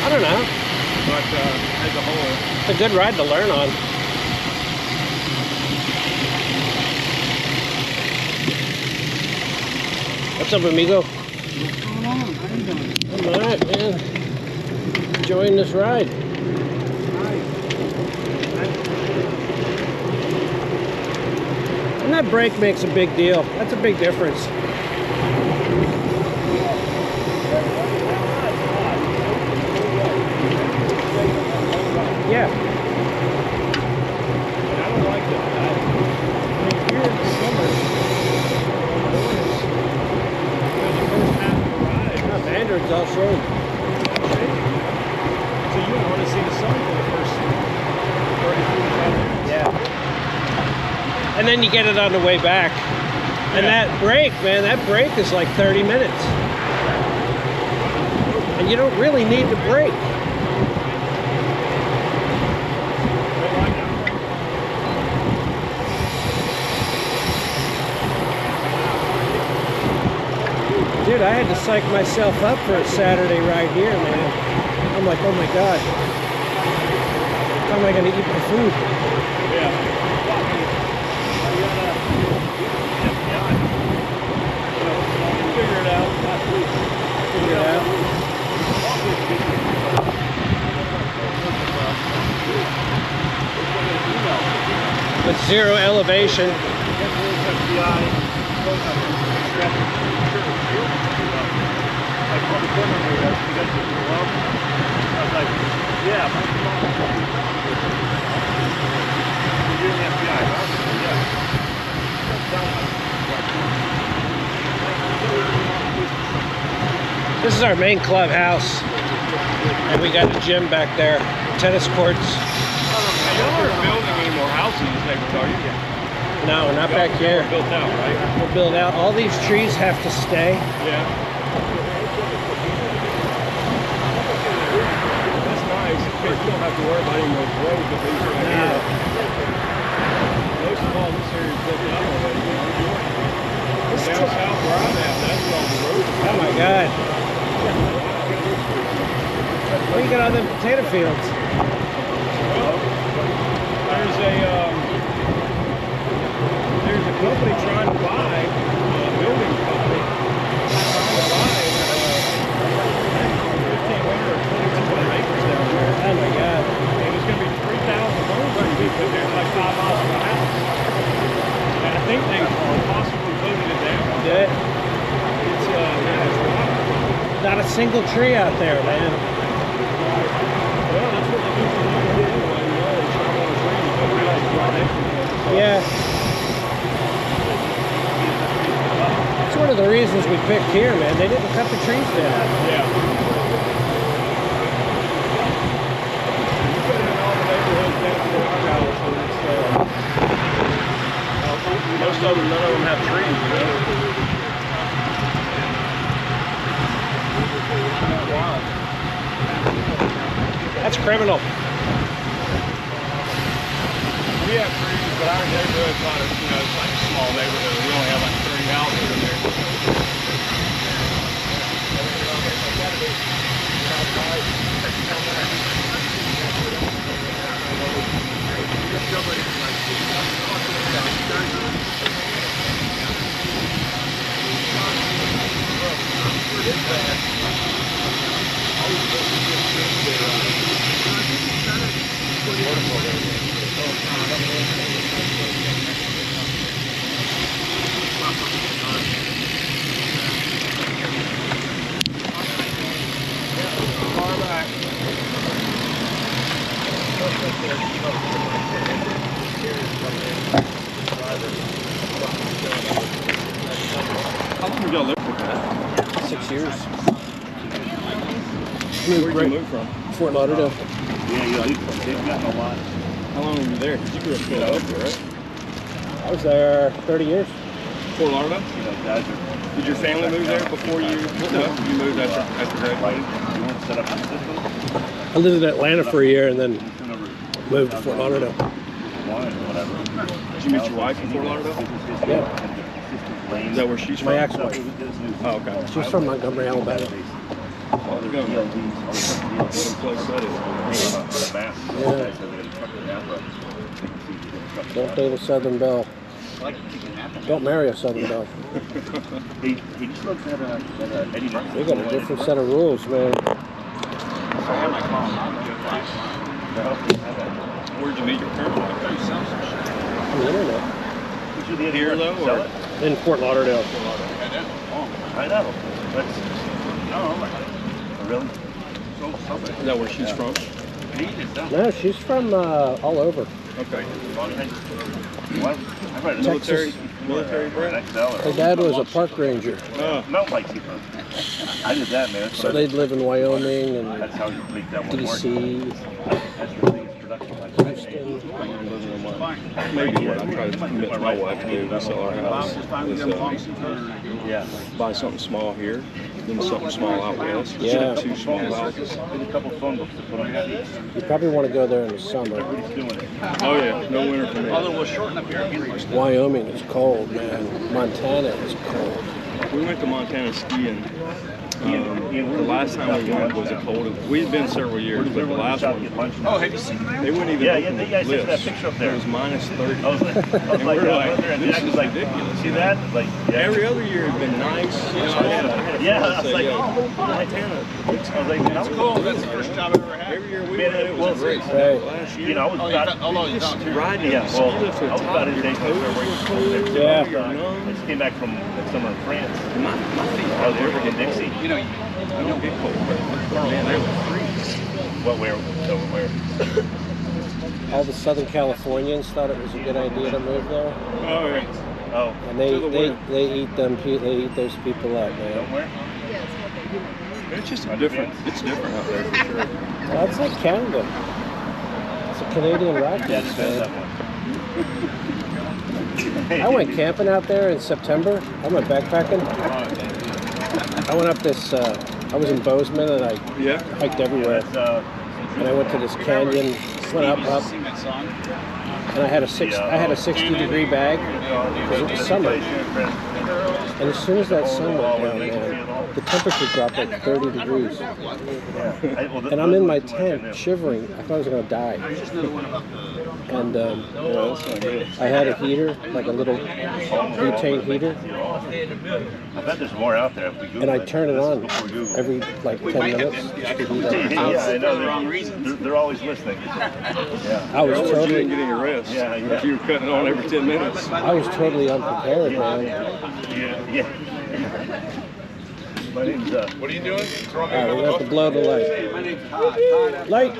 Speaker 1: I don't know.
Speaker 3: But as a whole,
Speaker 1: It's a good ride to learn on. What's up, amigo?
Speaker 2: What's going on? How you doing?
Speaker 1: I'm all right, man. Enjoying this ride.
Speaker 2: Nice.
Speaker 1: That brake makes a big deal. That's a big difference. Yeah.
Speaker 2: I don't like that. I mean, here in the summer, the first half of the ride,
Speaker 1: Mandarin's all showing.
Speaker 2: so you don't want to see the sun for the first 30, 45 minutes.
Speaker 1: Yeah. And then you get it on the way back. And that brake, man, that brake is like 30 minutes. And you don't really need to brake. Dude, I had to psych myself up for a Saturday ride here, man. I'm like, oh my God. How am I going to eat my food?
Speaker 2: Yeah. Figure it out last week.
Speaker 1: Figure it out. With zero elevation. This is our main clubhouse, and we got a gym back there, tennis courts.
Speaker 3: Y'all aren't building any more houses in this neighborhood, are you?
Speaker 1: No, not back here.
Speaker 3: Built out, right?
Speaker 1: We'll build out. All these trees have to stay.
Speaker 3: Yeah. That's nice. You don't have to worry about any of those roads that lead right here. Most of all, this area is built out already. Down south where I'm at, that's all the roads.
Speaker 1: Oh my God. Where you got all them potato fields?
Speaker 3: Well, there's a company trying to buy, a building company, trying to buy 1,500 or 2,200 acres down there.
Speaker 1: Oh my God.
Speaker 3: And there's going to be 3,000 homes going to be put there, like 5 miles from the house. And I think they possibly voted it down.
Speaker 1: Did it?
Speaker 3: It's wild.
Speaker 1: Not a single tree out there, man.
Speaker 3: Well, that's what the people do anyway. You know, they chop on a tree and put real broad acres.
Speaker 1: Yeah. It's one of the reasons we picked here, man. They didn't cut the trees down.
Speaker 3: Yeah. You put it in all the neighborhoods down to our house, and it's, most of them, none of them have trees, you know? Wow.
Speaker 1: That's criminal.
Speaker 3: We have trees, but our neighborhood's not, it's like a small neighborhood. We only have like 30 houses in there. How long have y'all lived with that?
Speaker 1: 6 years.
Speaker 3: Where'd you move from?
Speaker 1: Fort Lauderdale.
Speaker 6: Yeah, they've gotten a lot.
Speaker 3: How long were you there? Because you grew up in Philadelphia, right?
Speaker 1: I was there 30 years.
Speaker 3: Fort Lauderdale?
Speaker 6: You know, guys are.
Speaker 3: Did your family move there before you? No, you moved after graduating.
Speaker 6: You want to set up a system?
Speaker 1: I lived in Atlanta for a year and then
Speaker 6: Turn over
Speaker 1: moved to Fort Lauderdale.
Speaker 6: one or whatever.
Speaker 3: Did you meet your wife in Fort Lauderdale?
Speaker 1: Yeah.
Speaker 3: Is that where she's
Speaker 1: My
Speaker 3: from?
Speaker 1: ex-wife.
Speaker 3: Oh, okay.
Speaker 1: She's from Montgomery, Alabama.
Speaker 3: Well, we're going what a place that is.
Speaker 1: Don't date a Southern Belle. Don't marry a Southern Belle.
Speaker 6: He just looks at Eddie Murphy.
Speaker 1: We got a different set of rules, man.
Speaker 3: Where'd you meet your current wife?
Speaker 1: On the internet.
Speaker 3: Here though, or
Speaker 1: In Fort Lauderdale.
Speaker 7: I know. That's, no, really?
Speaker 3: is that where she's from?
Speaker 1: No, she's from all over.
Speaker 3: Okay.
Speaker 1: Texas.
Speaker 3: Military bred.
Speaker 1: Her dad was a park ranger,
Speaker 7: Mountain bike keeper. I did that, man.
Speaker 1: so they'd live in Wyoming and
Speaker 7: That's how you make that one work.
Speaker 1: DC.
Speaker 7: That's the biggest production bike.
Speaker 3: Maybe what I'm trying to convince my wife to do when we sell our house is
Speaker 7: Yeah.
Speaker 3: buy something small here, then something small out west.
Speaker 1: Yeah.
Speaker 3: She had 2 small houses.
Speaker 7: There's a couple phone books to put on that.
Speaker 1: You probably want to go there in the summer.
Speaker 7: Everybody's doing it.
Speaker 3: Oh yeah, no winter for me.
Speaker 1: Wyoming is cold, man. Montana is cold.
Speaker 3: We went to Montana skiing. The last time we went was a cold. We've been several years, but the last one,
Speaker 7: Have you seen them?
Speaker 3: they wouldn't even
Speaker 7: Yeah,
Speaker 3: open
Speaker 7: yeah,
Speaker 3: the
Speaker 7: I sent that
Speaker 3: lifts.
Speaker 7: picture up
Speaker 3: It
Speaker 7: there.
Speaker 3: was minus 30.
Speaker 7: I was like,
Speaker 3: And we're like,
Speaker 7: and
Speaker 3: this
Speaker 7: Jack
Speaker 3: is
Speaker 7: was like,
Speaker 3: ridiculous.
Speaker 7: see that? Like, yeah.
Speaker 3: Every other year has been nice. You know, I had a
Speaker 7: Yeah,
Speaker 3: friend
Speaker 7: I was
Speaker 3: say,
Speaker 7: like,
Speaker 3: yeah,
Speaker 7: oh,
Speaker 3: Montana.
Speaker 7: I was like, man,
Speaker 3: It's cool. That's the first job I've ever had. Every year we went, it was great.
Speaker 1: Right.
Speaker 3: Last year,
Speaker 7: you know, I was about
Speaker 3: just riding
Speaker 7: yeah,
Speaker 3: the
Speaker 7: well,
Speaker 3: ski lift to
Speaker 7: I
Speaker 3: the
Speaker 7: was
Speaker 3: top.
Speaker 7: about
Speaker 3: Your
Speaker 7: to take
Speaker 3: toes were cold.
Speaker 1: Yeah.
Speaker 7: I just came back from summer in France.
Speaker 3: My feet
Speaker 7: I was
Speaker 3: were
Speaker 7: working in Dixie.
Speaker 3: You know, I don't get cold, but man, they would freeze.
Speaker 7: What, where? So, where?
Speaker 1: All the Southern Californians thought it was a good idea to move there,
Speaker 3: Oh, yeah.
Speaker 7: Oh,
Speaker 1: and
Speaker 3: To the wind.
Speaker 1: they eat those people up, man.
Speaker 7: where?
Speaker 3: It's just different. It's different out there for sure.
Speaker 1: Well, it's like Canada. It's a Canadian
Speaker 7: Yeah,
Speaker 1: Rockies,
Speaker 7: just that
Speaker 1: man.
Speaker 7: one.
Speaker 1: I went camping out there in September. I went backpacking. I went up this. I was in Bozeman and I
Speaker 3: Yeah.
Speaker 1: hiked everywhere.
Speaker 7: That's,
Speaker 1: And I went to this canyon, went up, and I had a 60-degree bag because it was summer. And as soon as that sun went down, man, the temperature dropped like 30 degrees. And I'm in my tent shivering. I thought I was gonna die. And I had a heater, like a little butane heater,
Speaker 7: I bet there's more out there if we Google
Speaker 1: and I
Speaker 7: it.
Speaker 1: turn it on
Speaker 7: Before we Google it.
Speaker 1: every like 10 minutes just to heat up.
Speaker 7: Yeah, I know. They're always listening. Yeah.
Speaker 1: I was
Speaker 3: You
Speaker 1: totally,
Speaker 3: didn't get any rest.
Speaker 7: Yeah, yeah.
Speaker 3: If you were cutting it on every 10 minutes.
Speaker 1: I was totally unprepared, man.
Speaker 7: Yeah. My name's
Speaker 3: What are you doing?
Speaker 1: All right, we have to blow the light. Light.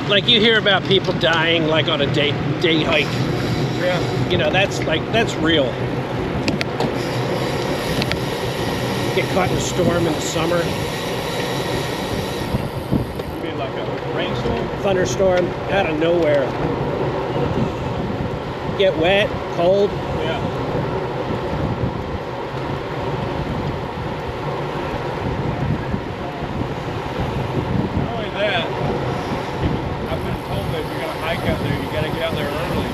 Speaker 1: Like you hear about people dying like on a day hike.
Speaker 3: Yeah.
Speaker 1: You know, that's real. Get caught in a storm in the summer,
Speaker 3: You mean like a rainstorm?
Speaker 1: thunderstorm out of nowhere. Get wet, cold.
Speaker 3: Yeah. Not only that, I've been told that if you're going to hike out there, you got to get out there early.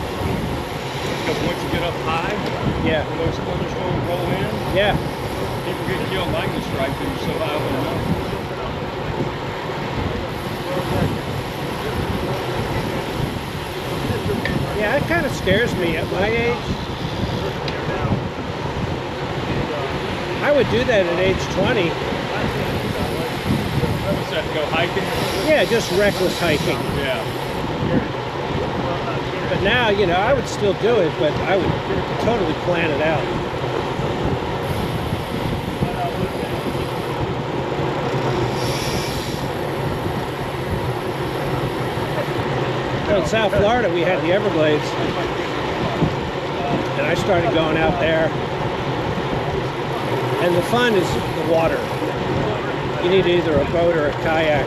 Speaker 3: Because once you get up high,
Speaker 1: Yeah,
Speaker 3: when those thunderstorms roll in,
Speaker 1: yeah.
Speaker 3: people get killed lightning strike because you're so high up in the mountain.
Speaker 1: Yeah, it kind of scares me at my age. I would do that at age 20.
Speaker 3: What's that, go hiking?
Speaker 1: Yeah, just reckless hiking.
Speaker 3: Yeah.
Speaker 1: But now, you know, I would still do it, but I would totally plan it out. In South Florida, we had the Everglades, and I started going out there. And the fun is the water. You need either a boat or a kayak.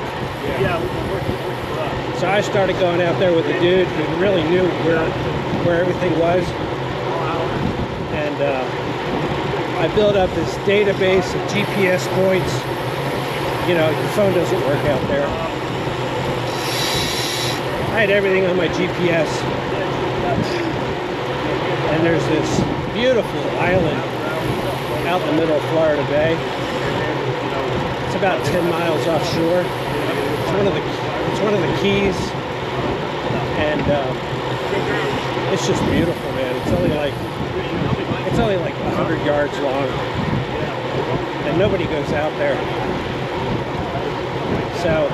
Speaker 1: So I started going out there with a dude who really knew where everything was, and I built up this database of GPS points. You know, your phone doesn't work out there. I had everything on my GPS. And there's this beautiful island out in the middle of Florida Bay. It's about 10 miles offshore. It's one of the keys. and it's just beautiful, man. It's only like 100 yards long, and nobody goes out there. So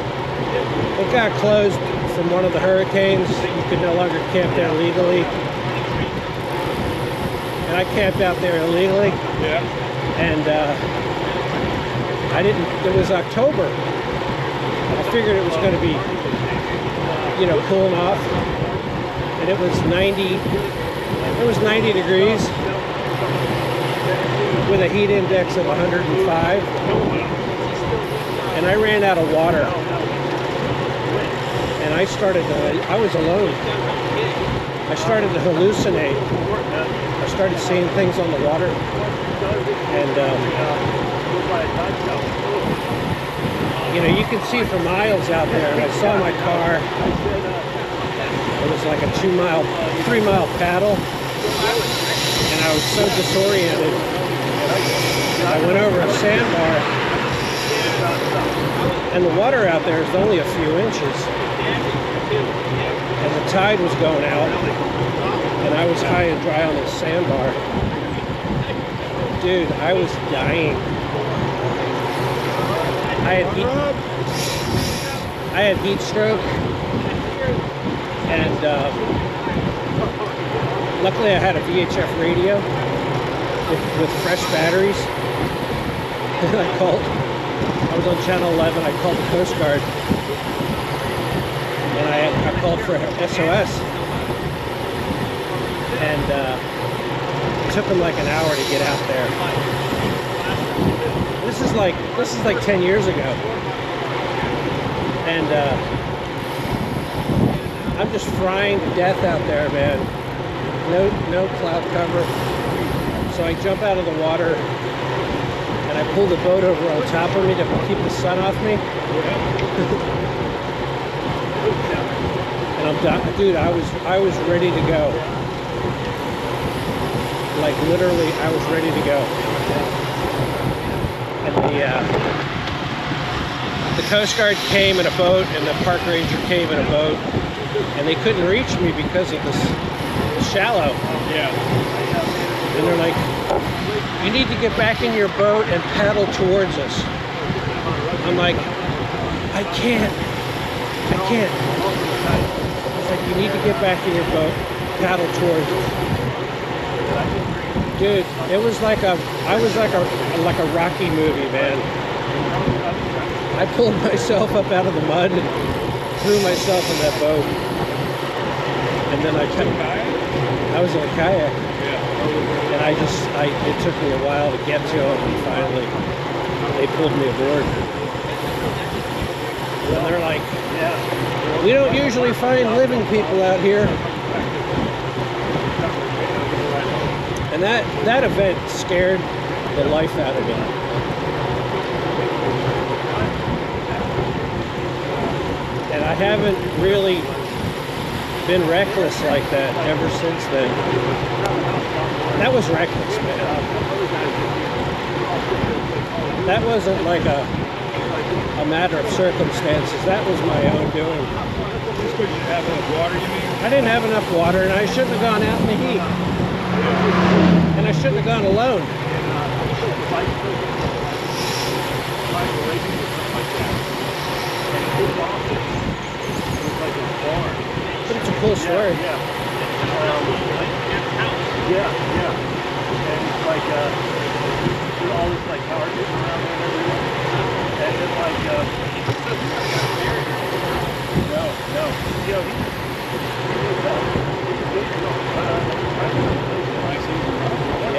Speaker 1: it got closed from one of the hurricanes. You could no longer camp there legally, and I camped out there illegally.
Speaker 3: Yeah.
Speaker 1: And I didn't. It was October. I figured it was going to be, you know, cooling off, and it was 90. It was 90 degrees with a heat index of 105, and I ran out of water. And I was alone. I started to hallucinate. I started seeing things on the water, and you know, you can see for miles out there. And I saw my car. It was like a 3-mile paddle, and I was so disoriented. I went over a sandbar, and the water out there is only a few inches, and the tide was going out, and I was high and dry on this sandbar. Dude, I was dying. I had heat stroke, and luckily I had a VHF radio with fresh batteries. And I was on channel 11. I called the Coast Guard, and I called for SOS, and it took them like an hour to get out there. This is like 10 years ago, and I'm just frying to death out there, man. No cloud cover. So I jump out of the water, and I pull the boat over on top of me to keep the sun off me. And I'm done. Dude, I was ready to go. Like literally, I was ready to go. And the Coast Guard came in a boat, and the park ranger came in a boat, and they couldn't reach me because of this shallow.
Speaker 3: Yeah.
Speaker 1: And they're like, you need to get back in your boat and paddle towards us. I'm like, I can't. It's like, you need to get back in your boat, paddle towards us. Dude, it was like I was like a Rocky movie, man. I pulled myself up out of the mud and threw myself in that boat. And then I was in a kayak. And it took me a while to get to them, and finally they pulled me aboard. And they're like, we don't usually find living people out here. And that event scared the life out of me. And I haven't really been reckless like that ever since then. That was reckless, man. That wasn't like a matter of circumstances. That was my own doing.
Speaker 3: Just because you have enough water, you mean?
Speaker 1: I didn't have enough water, and I shouldn't have gone out in the heat. And I shouldn't have gone alone. But it's a cool story.
Speaker 7: And it's like, all this like power getting around there and everything. And then like, no. You know,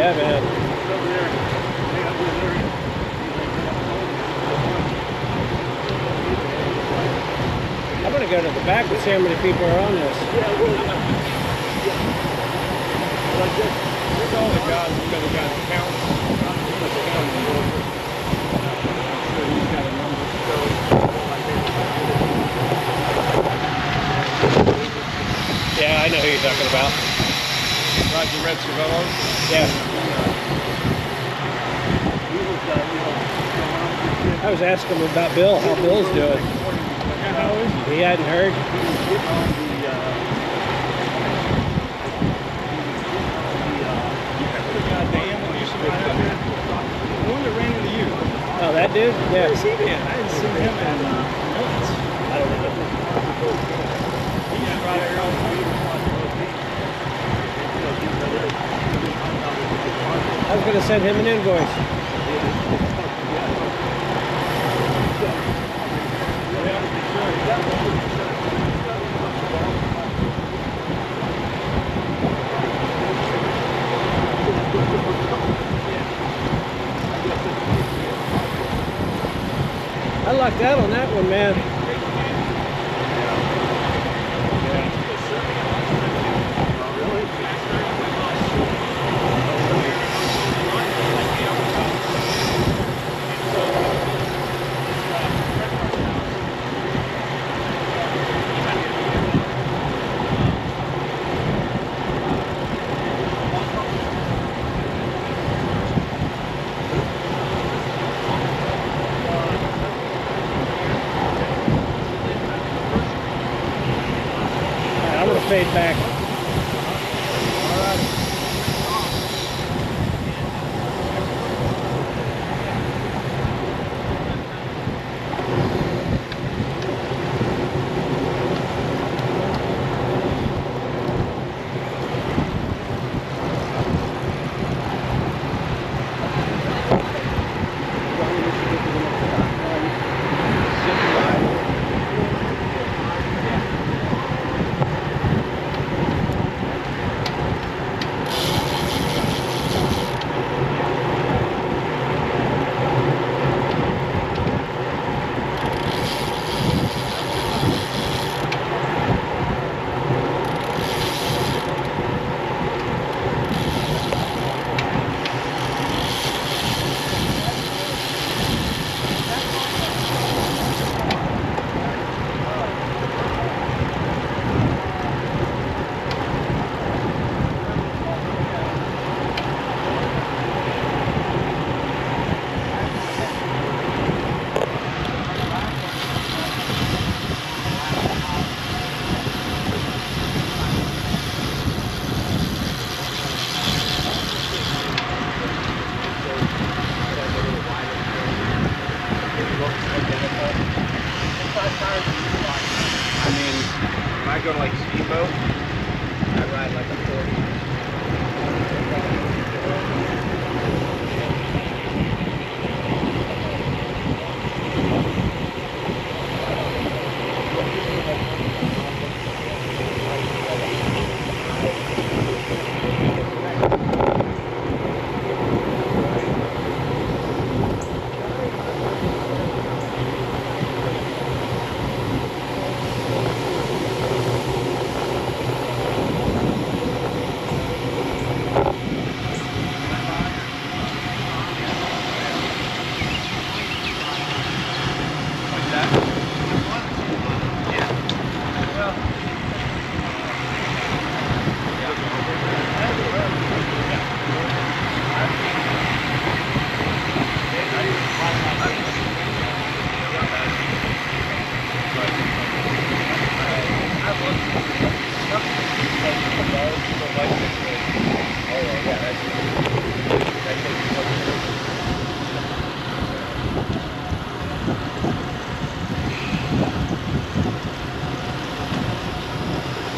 Speaker 1: Yeah, man.
Speaker 7: over there.
Speaker 1: I'm gonna go to the back and see how many people are on this.
Speaker 3: There's all the guys, you know, the guys count. I'm sure he's got a number.
Speaker 1: Yeah, I know who you're talking about.
Speaker 3: Roger Red Cervello.
Speaker 1: Yeah. I was asking him about Bill, how Bill's doing.
Speaker 3: How is he?
Speaker 1: He hadn't heard.
Speaker 7: On the
Speaker 1: That dude? Yeah.
Speaker 2: Where's he been? I didn't see him in months.
Speaker 7: I don't think it's. He's right here on the beach.
Speaker 1: I was going to send him an invoice. I lucked out on that one, man. I'm gonna fade back.
Speaker 6: I mean, when I go to like Steamboat, I ride like a 40.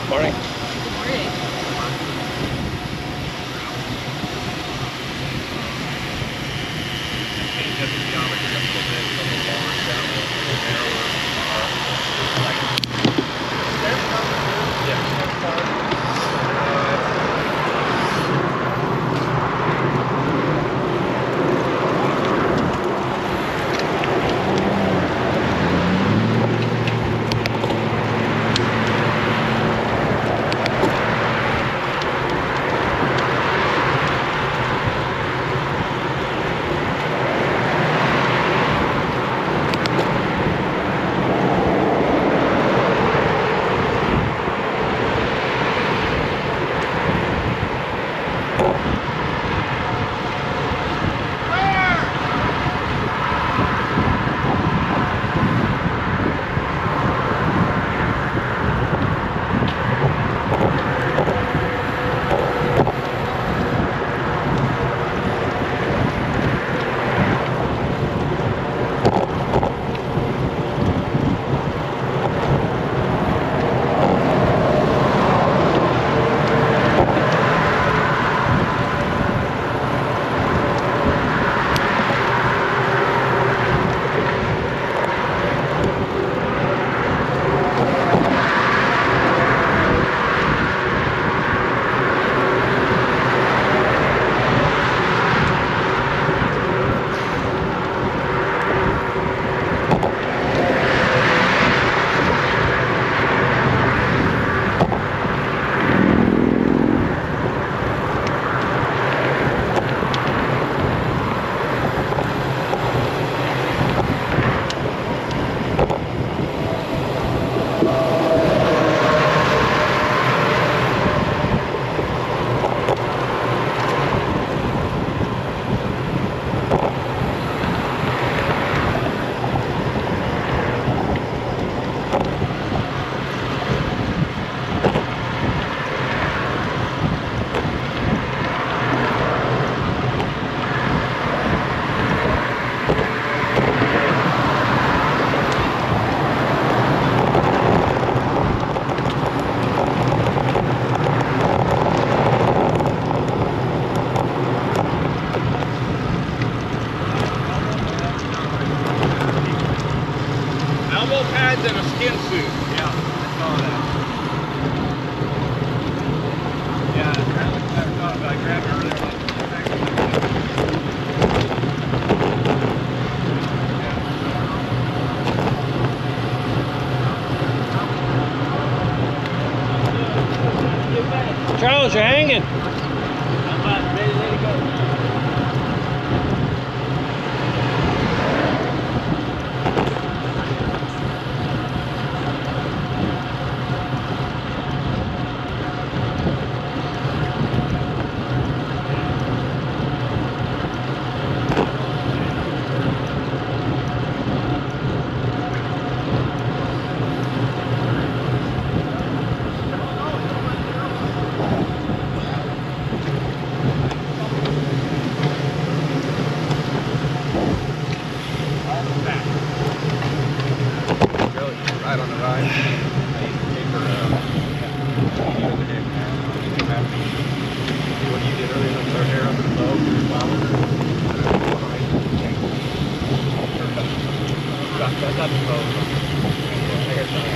Speaker 6: Morning.
Speaker 3: elbow pads and a skin suit.
Speaker 5: Yeah, I saw that. Yeah, I grabbed it earlier.
Speaker 1: Charles, you're hanging.
Speaker 2: I'm about ready to let it go.
Speaker 6: Really, right on the ride. I used to take her the other day. What you did earlier with her hair under the bow, that's not the bow. I got something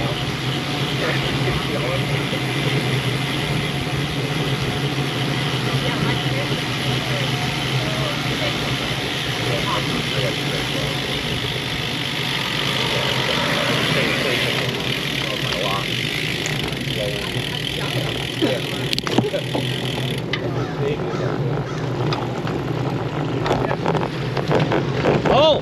Speaker 1: Oh!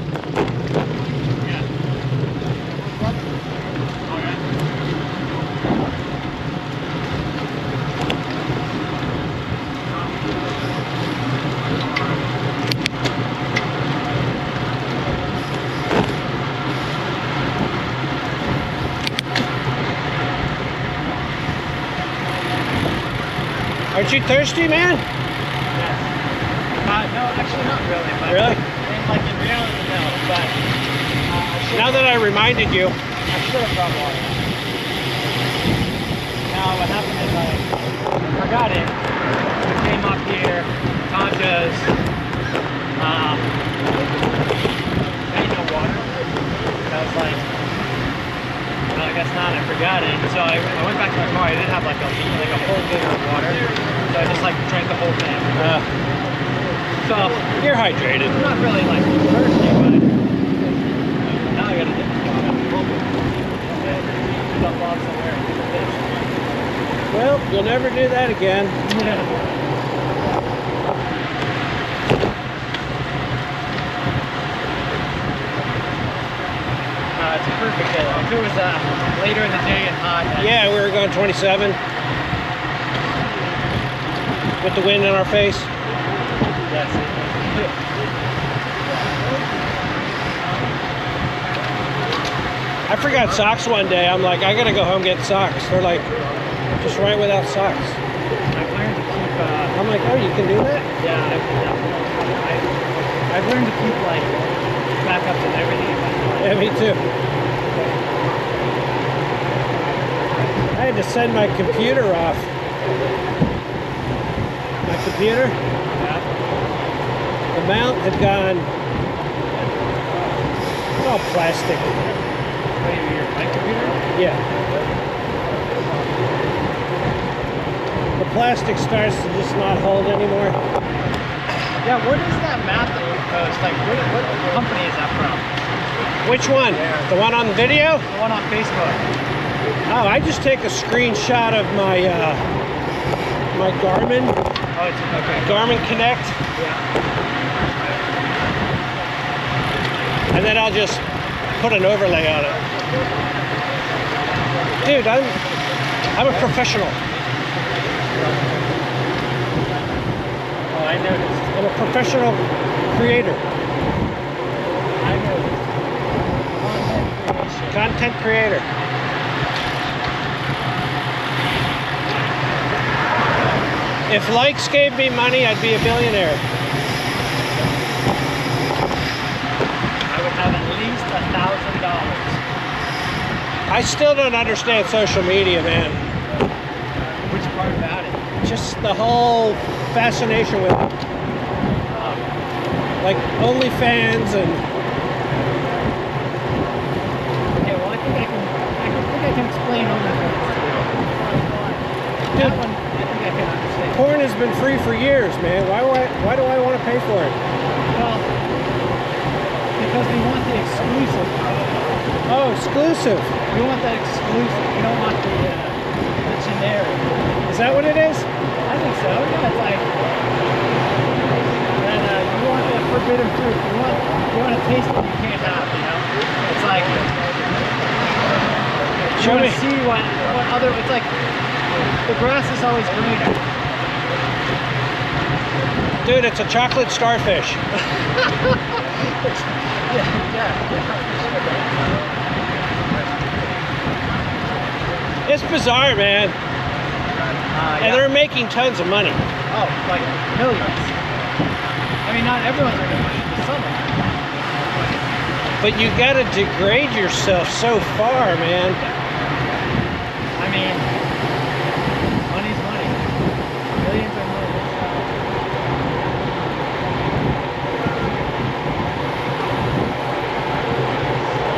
Speaker 1: Aren't you thirsty, man?
Speaker 5: No, actually not really. But
Speaker 1: Really?
Speaker 5: like in reality, no. But
Speaker 1: Now that I reminded you.
Speaker 5: I should have brought water. Now what happened is I forgot it. I came up here, Tonka's, ain't no water. I was like, well, I guess not. I forgot it. So I went back to my car. I didn't have like a whole liter of water. So I just like drank the whole thing. So
Speaker 1: You're hydrated.
Speaker 5: I'm not really like thirsty, but now I gotta get dump off somewhere and get a fish.
Speaker 1: Well, you'll never do that again.
Speaker 5: It's a perfect day. If it was later in the day and hot,
Speaker 1: Yeah, we were going 27 with the wind in our face.
Speaker 5: yes.
Speaker 1: I forgot socks one day. I'm like, I gotta go home and get socks. They're like, just right without socks.
Speaker 5: I've learned to keep.
Speaker 1: I'm like, oh, you can do that?
Speaker 5: Yeah, I've learned to keep like backups and everything in my car.
Speaker 1: Yeah, me too. I had to send my computer off. My computer,
Speaker 5: Yeah.
Speaker 1: the mount had gone, it's all plastic.
Speaker 5: Wait, my computer?
Speaker 1: Yeah. The plastic starts to just not hold anymore.
Speaker 5: Yeah. What is that map that you post? Like, what company is that from?
Speaker 1: Which one? The one on the video?
Speaker 5: The one on Facebook.
Speaker 1: Oh, I just take a screenshot of my my Garmin
Speaker 5: Oh, it's okay.
Speaker 1: Garmin Connect,
Speaker 5: Yeah.
Speaker 1: and then I'll just put an overlay on it. Dude, I'm a professional.
Speaker 5: Oh, I noticed.
Speaker 1: I'm a professional creator,
Speaker 5: I noticed.
Speaker 1: content creator. If likes gave me money, I'd be a billionaire.
Speaker 5: I would have at least $1,000.
Speaker 1: I still don't understand social media, man.
Speaker 5: Which part about it?
Speaker 1: Just the whole fascination with it. Like OnlyFans and
Speaker 5: Okay, well, I can
Speaker 1: been free for years, man. Why do I want to pay for it?
Speaker 5: Well, because we want the exclusive.
Speaker 1: Oh, exclusive.
Speaker 5: We want that exclusive. We don't want the generic.
Speaker 1: Is that what it is?
Speaker 5: I think so. Yeah, it's like, and you want that forbidden fruit. You want to taste what you can't have. You know, it's like you
Speaker 1: Show
Speaker 5: want
Speaker 1: me.
Speaker 5: to see what other. It's like the grass is always greener.
Speaker 1: Dude, it's a chocolate starfish. It's bizarre, man. And they're making tons of money.
Speaker 5: Oh, like millions. I mean, not everyone's making money, but some are.
Speaker 1: But you gotta degrade yourself so far, man.
Speaker 5: I mean, money's money. Millions are millions.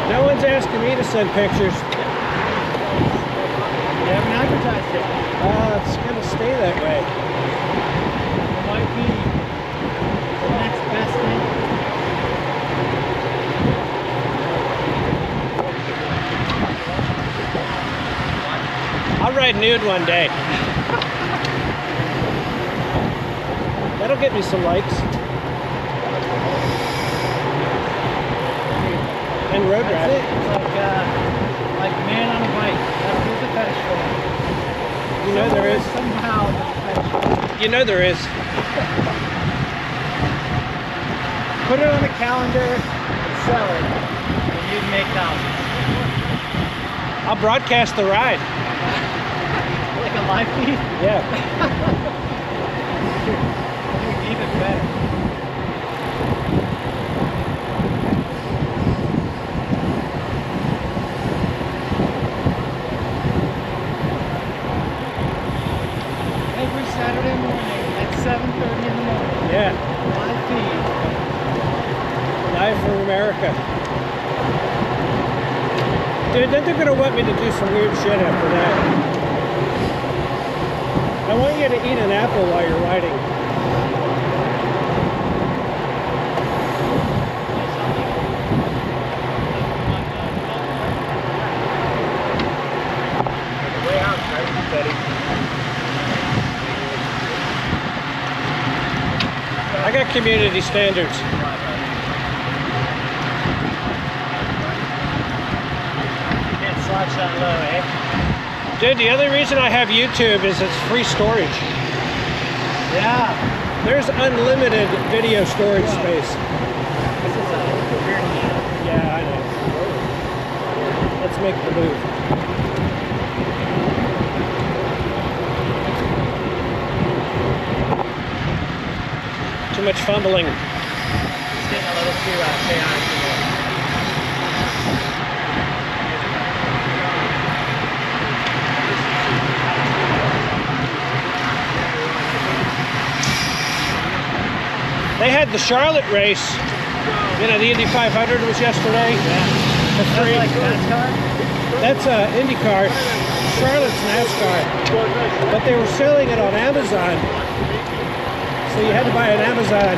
Speaker 1: No one's asking me to send pictures.
Speaker 5: You haven't advertised it.
Speaker 1: It's gonna stay that way.
Speaker 5: It might be the next best thing.
Speaker 1: I'll ride nude one day. That'll get me some likes. And road
Speaker 5: That's
Speaker 1: ride.
Speaker 5: it. It's like man on a bike. That's the fetish for me.
Speaker 1: You know there is.
Speaker 5: Somehow there's a fetish for me.
Speaker 1: You know there is.
Speaker 5: Put it on the calendar, sell it, and you'd make thousands.
Speaker 1: I'll broadcast the ride.
Speaker 5: Like a live feed?
Speaker 1: Yeah.
Speaker 5: Even better. Every Saturday morning at 7:30 in the morning.
Speaker 1: Yeah.
Speaker 5: Live feed.
Speaker 1: Live from America. Dude, then they're gonna want me to do some weird shit after that. I want you to eat an apple while you're riding.
Speaker 6: Way out, right? Steady.
Speaker 1: I got community standards.
Speaker 5: Can't slouch that low, eh?
Speaker 1: Dude, the other reason I have YouTube is it's free storage.
Speaker 5: Yeah.
Speaker 1: There's unlimited video storage space.
Speaker 5: This is a weird deal.
Speaker 1: Yeah, I know. Let's make the move. Too much fumbling.
Speaker 5: It's getting a little too chaotic for me.
Speaker 1: They had the Charlotte race. You know, the Indy 500 was yesterday. For free.
Speaker 5: That's like NASCAR?
Speaker 1: That's IndyCar. Charlotte's NASCAR. But they were selling it on Amazon. So you had to buy an Amazon.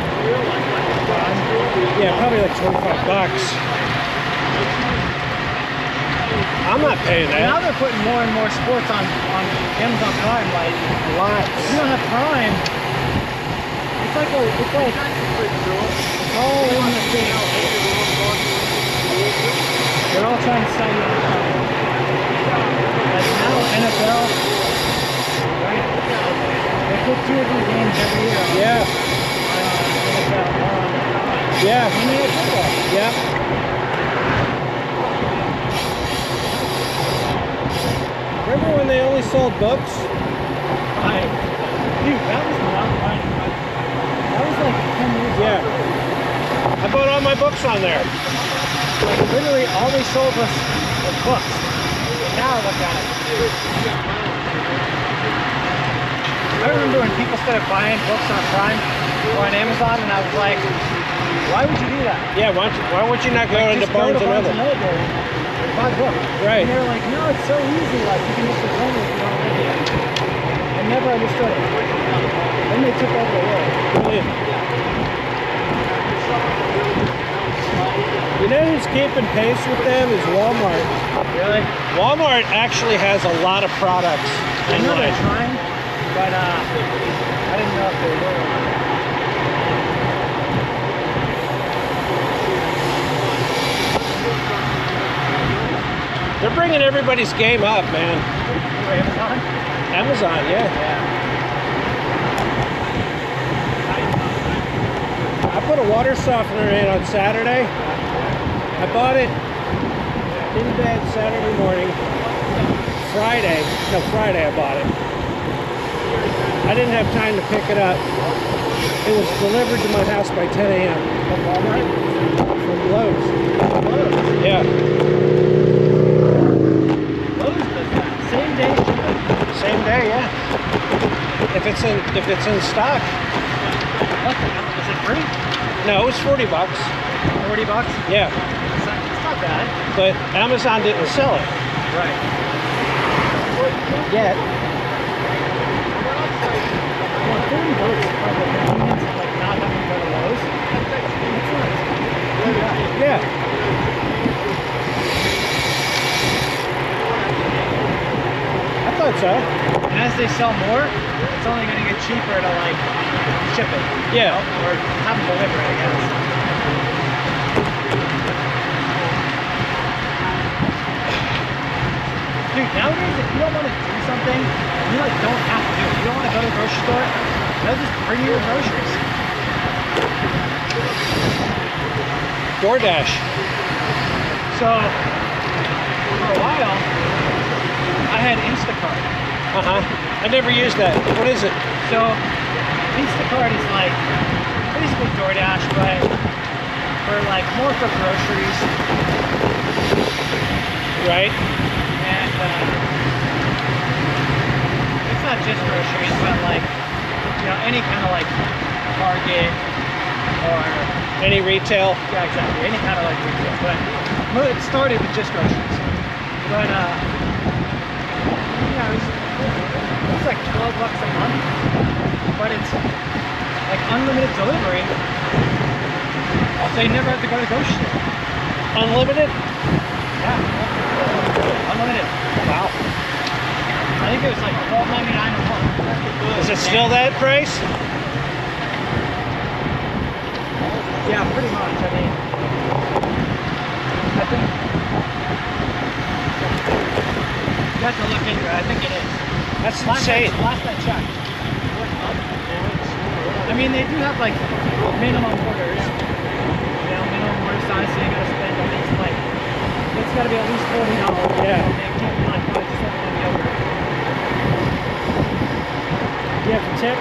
Speaker 1: Yeah, probably like 25 bucks. I'm not paying
Speaker 5: Now
Speaker 1: that.
Speaker 5: they're putting more and more sports on Amazon Prime. Like,
Speaker 1: Lots.
Speaker 5: if you don't have Prime, it's like all in the thing. They're all trying to sell you on Prime. Like now, NFL, right? They put 2 of these games every year.
Speaker 1: Yeah.
Speaker 5: NFL,
Speaker 1: Yeah.
Speaker 5: Monday Night Football.
Speaker 1: Yeah. Remember when they only sold books?
Speaker 5: Dude, that was not right. That was like 10 years ago.
Speaker 1: Yeah. I bought all my books on there.
Speaker 5: Like literally all they sold was books. Now look at it. I remember when people started buying books on Prime or on Amazon, and I was like, why would you do that?
Speaker 1: Yeah, why would you not go into
Speaker 5: Just go
Speaker 1: Barnes
Speaker 5: to
Speaker 1: and
Speaker 5: Barnes
Speaker 1: Noble?
Speaker 5: and Noble and buy books.
Speaker 1: Right.
Speaker 5: And they're like, no, it's so easy. Like you can just return it if you don't like it. I never understood it. Then they took over the world.
Speaker 1: You know who's keeping pace with them is Walmart.
Speaker 5: Really?
Speaker 1: Walmart actually has a lot of products.
Speaker 5: I know they're
Speaker 1: online.
Speaker 5: trying, but I didn't know if they were or not.
Speaker 1: They're bringing everybody's game up, man.
Speaker 5: Amazon?
Speaker 1: Amazon, yeah. I put a water softener in on Saturday. I bought it in bed Saturday morning. Friday I bought it. I didn't have time to pick it up. It was delivered to my house by 10 a.m.
Speaker 5: From Walmart?
Speaker 1: from Lowe's.
Speaker 5: Lowe's.
Speaker 1: Yeah,
Speaker 5: Lowe's does that. Same day shipping.
Speaker 1: same day, yeah. If it's in stock.
Speaker 5: What the hell? Is it free?
Speaker 1: No, it was $40.
Speaker 5: 40 bucks?
Speaker 1: Yeah,
Speaker 5: It's not bad.
Speaker 1: but Amazon didn't sell it
Speaker 5: Right.
Speaker 1: yet.
Speaker 5: Well, 30 bucks for the convenience of like not having to go to Lowe's. That's nice.
Speaker 1: Yeah. I thought so.
Speaker 5: And as they sell more, it's only going to get cheaper to like ship it.
Speaker 1: Yeah.
Speaker 5: Or have them deliver it, I guess. Dude, nowadays if you don't want to do something, you like don't have to do it. You don't want to go to the grocery store, they'll just bring you your groceries.
Speaker 1: DoorDash.
Speaker 5: So, for a while, I had Instacart.
Speaker 1: I never used that. What is it?
Speaker 5: So, Instacart is like basically DoorDash, but for like more for groceries.
Speaker 1: Right?
Speaker 5: And it's not just groceries, but like, you know, any kind of like Target or
Speaker 1: Any retail?
Speaker 5: yeah, exactly, any kind of like retail. But it started with just groceries. But yeah, it's like $12 a month, but it's like unlimited delivery. So you never have to go to the grocery store.
Speaker 1: Unlimited?
Speaker 5: Yeah, unlimited.
Speaker 1: Wow.
Speaker 5: I think it was like $12.99 a month.
Speaker 1: Is it still that price?
Speaker 5: Yeah, pretty much. I mean, I think you have to look into it. I think it is.
Speaker 1: That's insane.
Speaker 5: Last I checked. I mean, they do have like minimum orders. You know, minimum order size, so you gotta spend at least like, it's gotta be at least $40.
Speaker 1: Yeah.
Speaker 5: They can't be like, oh, just let me over.
Speaker 1: Do you have to tip?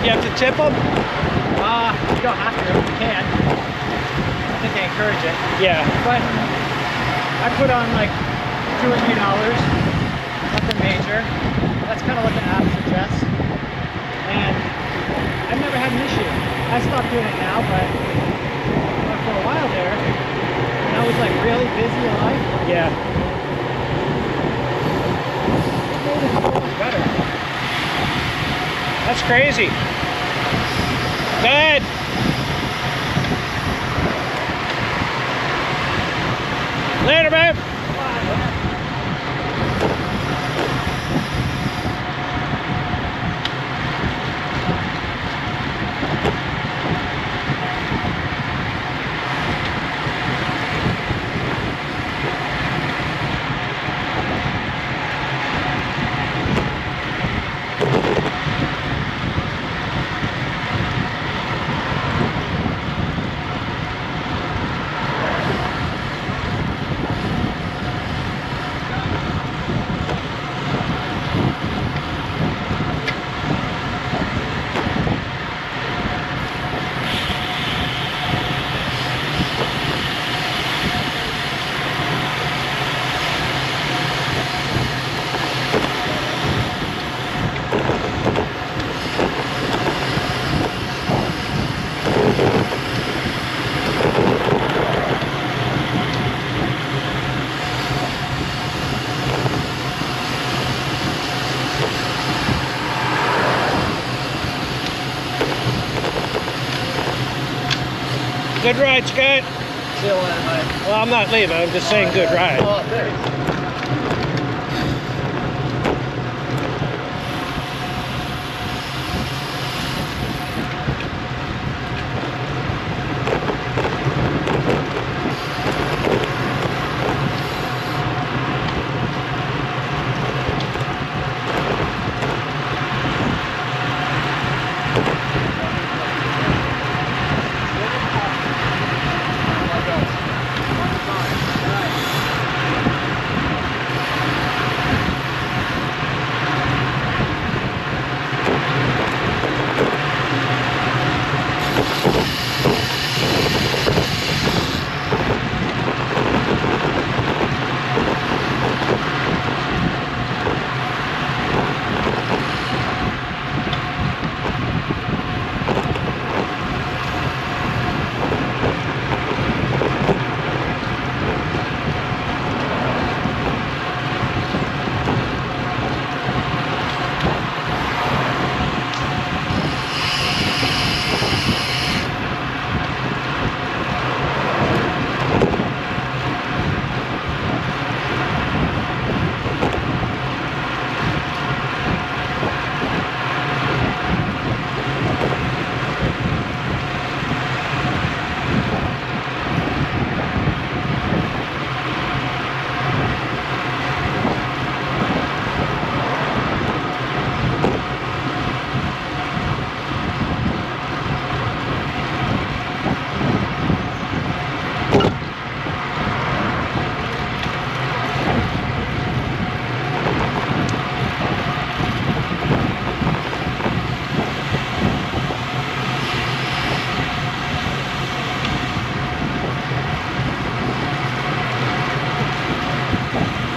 Speaker 1: You have to tip them?
Speaker 5: You don't have to, you can. I think they encourage it.
Speaker 1: Yeah.
Speaker 5: But I put on like $2 or $3, nothing major. That's kind of what the app suggests. And I've never had an issue. I stopped doing it now, but for a while there, when I was like really busy in life,
Speaker 1: Yeah.
Speaker 5: it made it so much better.
Speaker 1: That's crazy. Good. Later, babe. Good ride, Scott.
Speaker 5: See you later, mate.
Speaker 1: Well, I'm not leaving. I'm just saying good ride.
Speaker 5: Oh, thanks.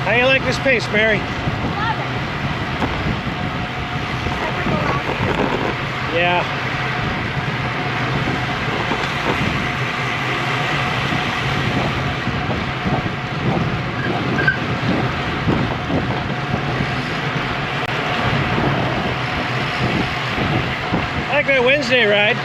Speaker 1: How you like this pace, Mary? Yeah. I like that Wednesday ride.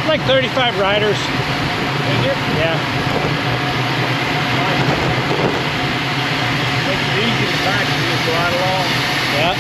Speaker 1: Like 35 riders. Yeah.
Speaker 3: Makes it easy to back and just glide along.
Speaker 1: Yeah.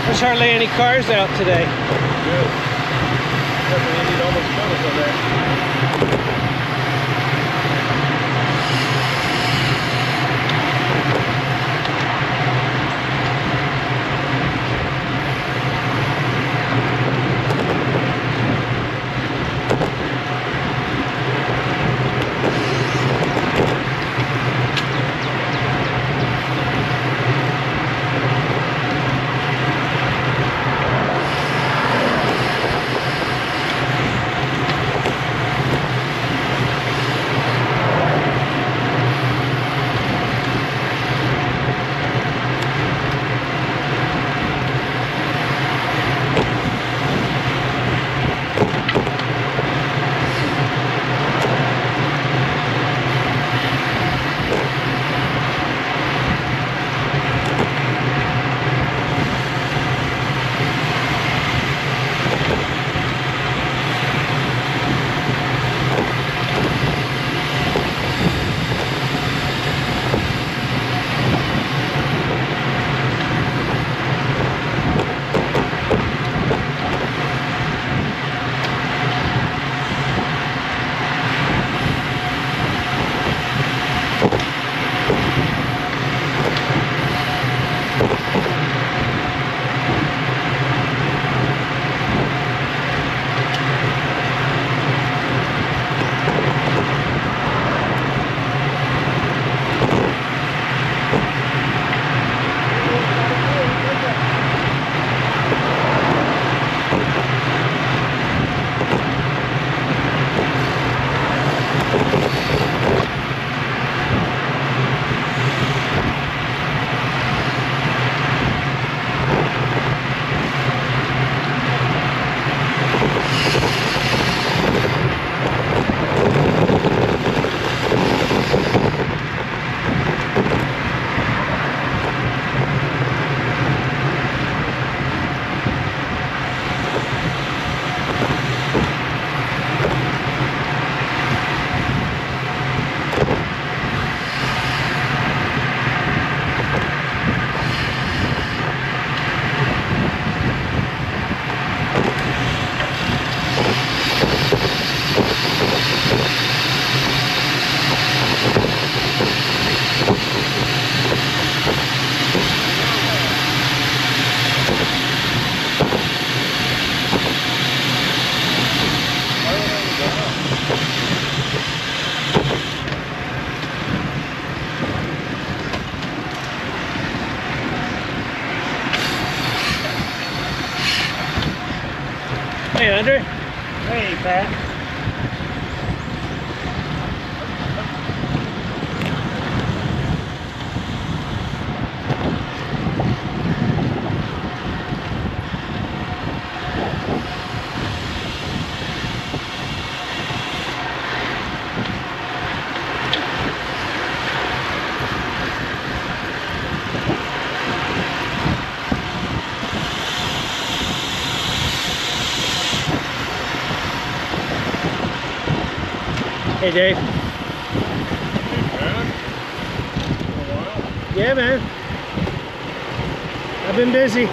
Speaker 1: There's hardly any cars out today.
Speaker 3: Good. Except for Indy almost killed us on that.
Speaker 1: Andrew?
Speaker 2: Hey, Pat.
Speaker 1: Hey, Dave. Yeah, man. I've been busy.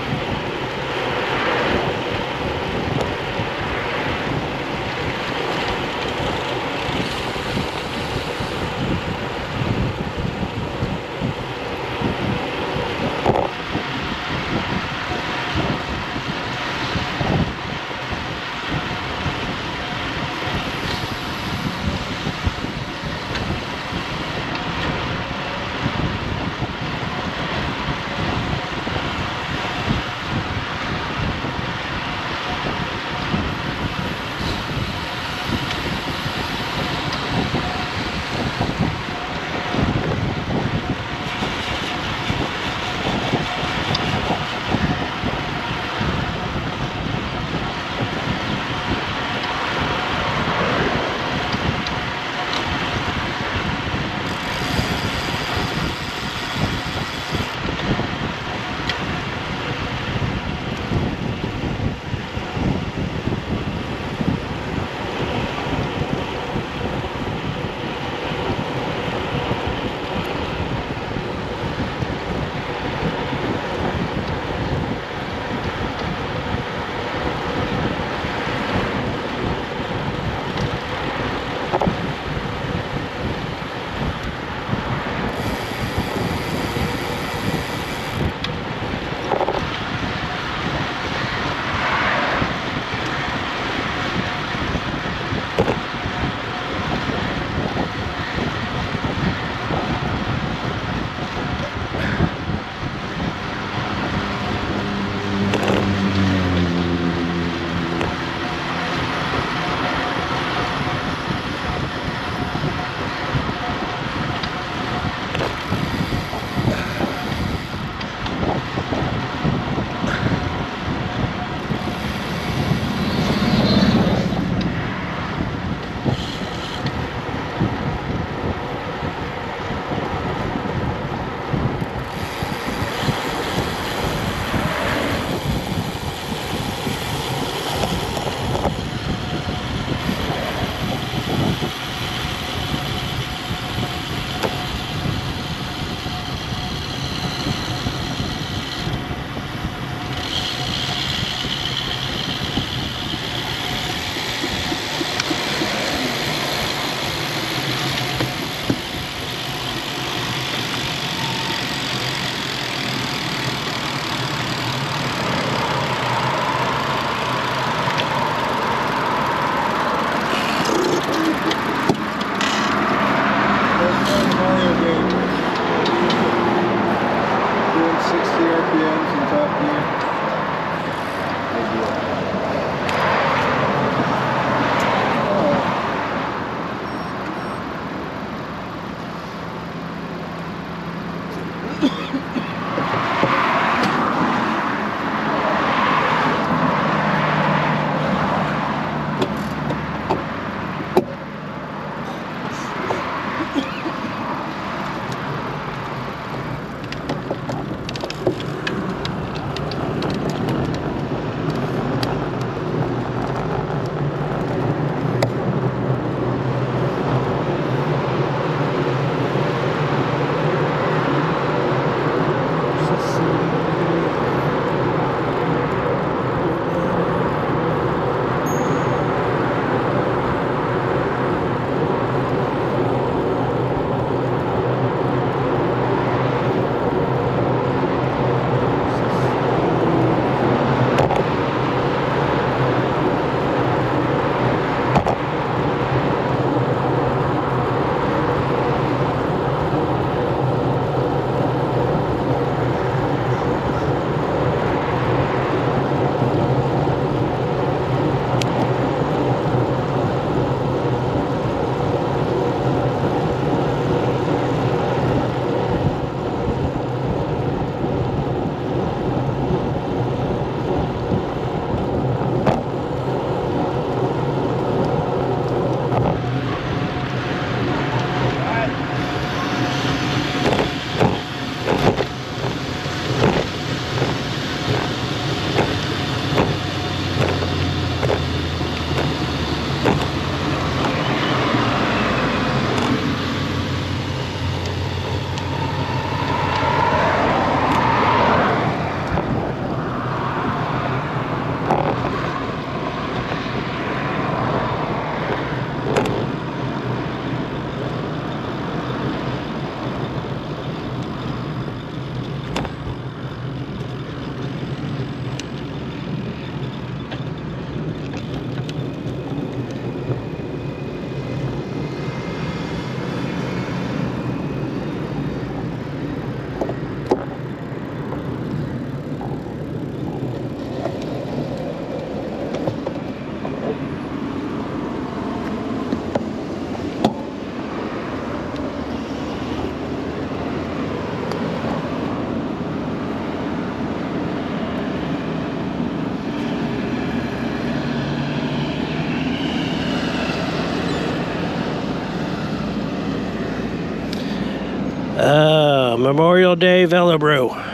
Speaker 1: Memorial Day Velobrew.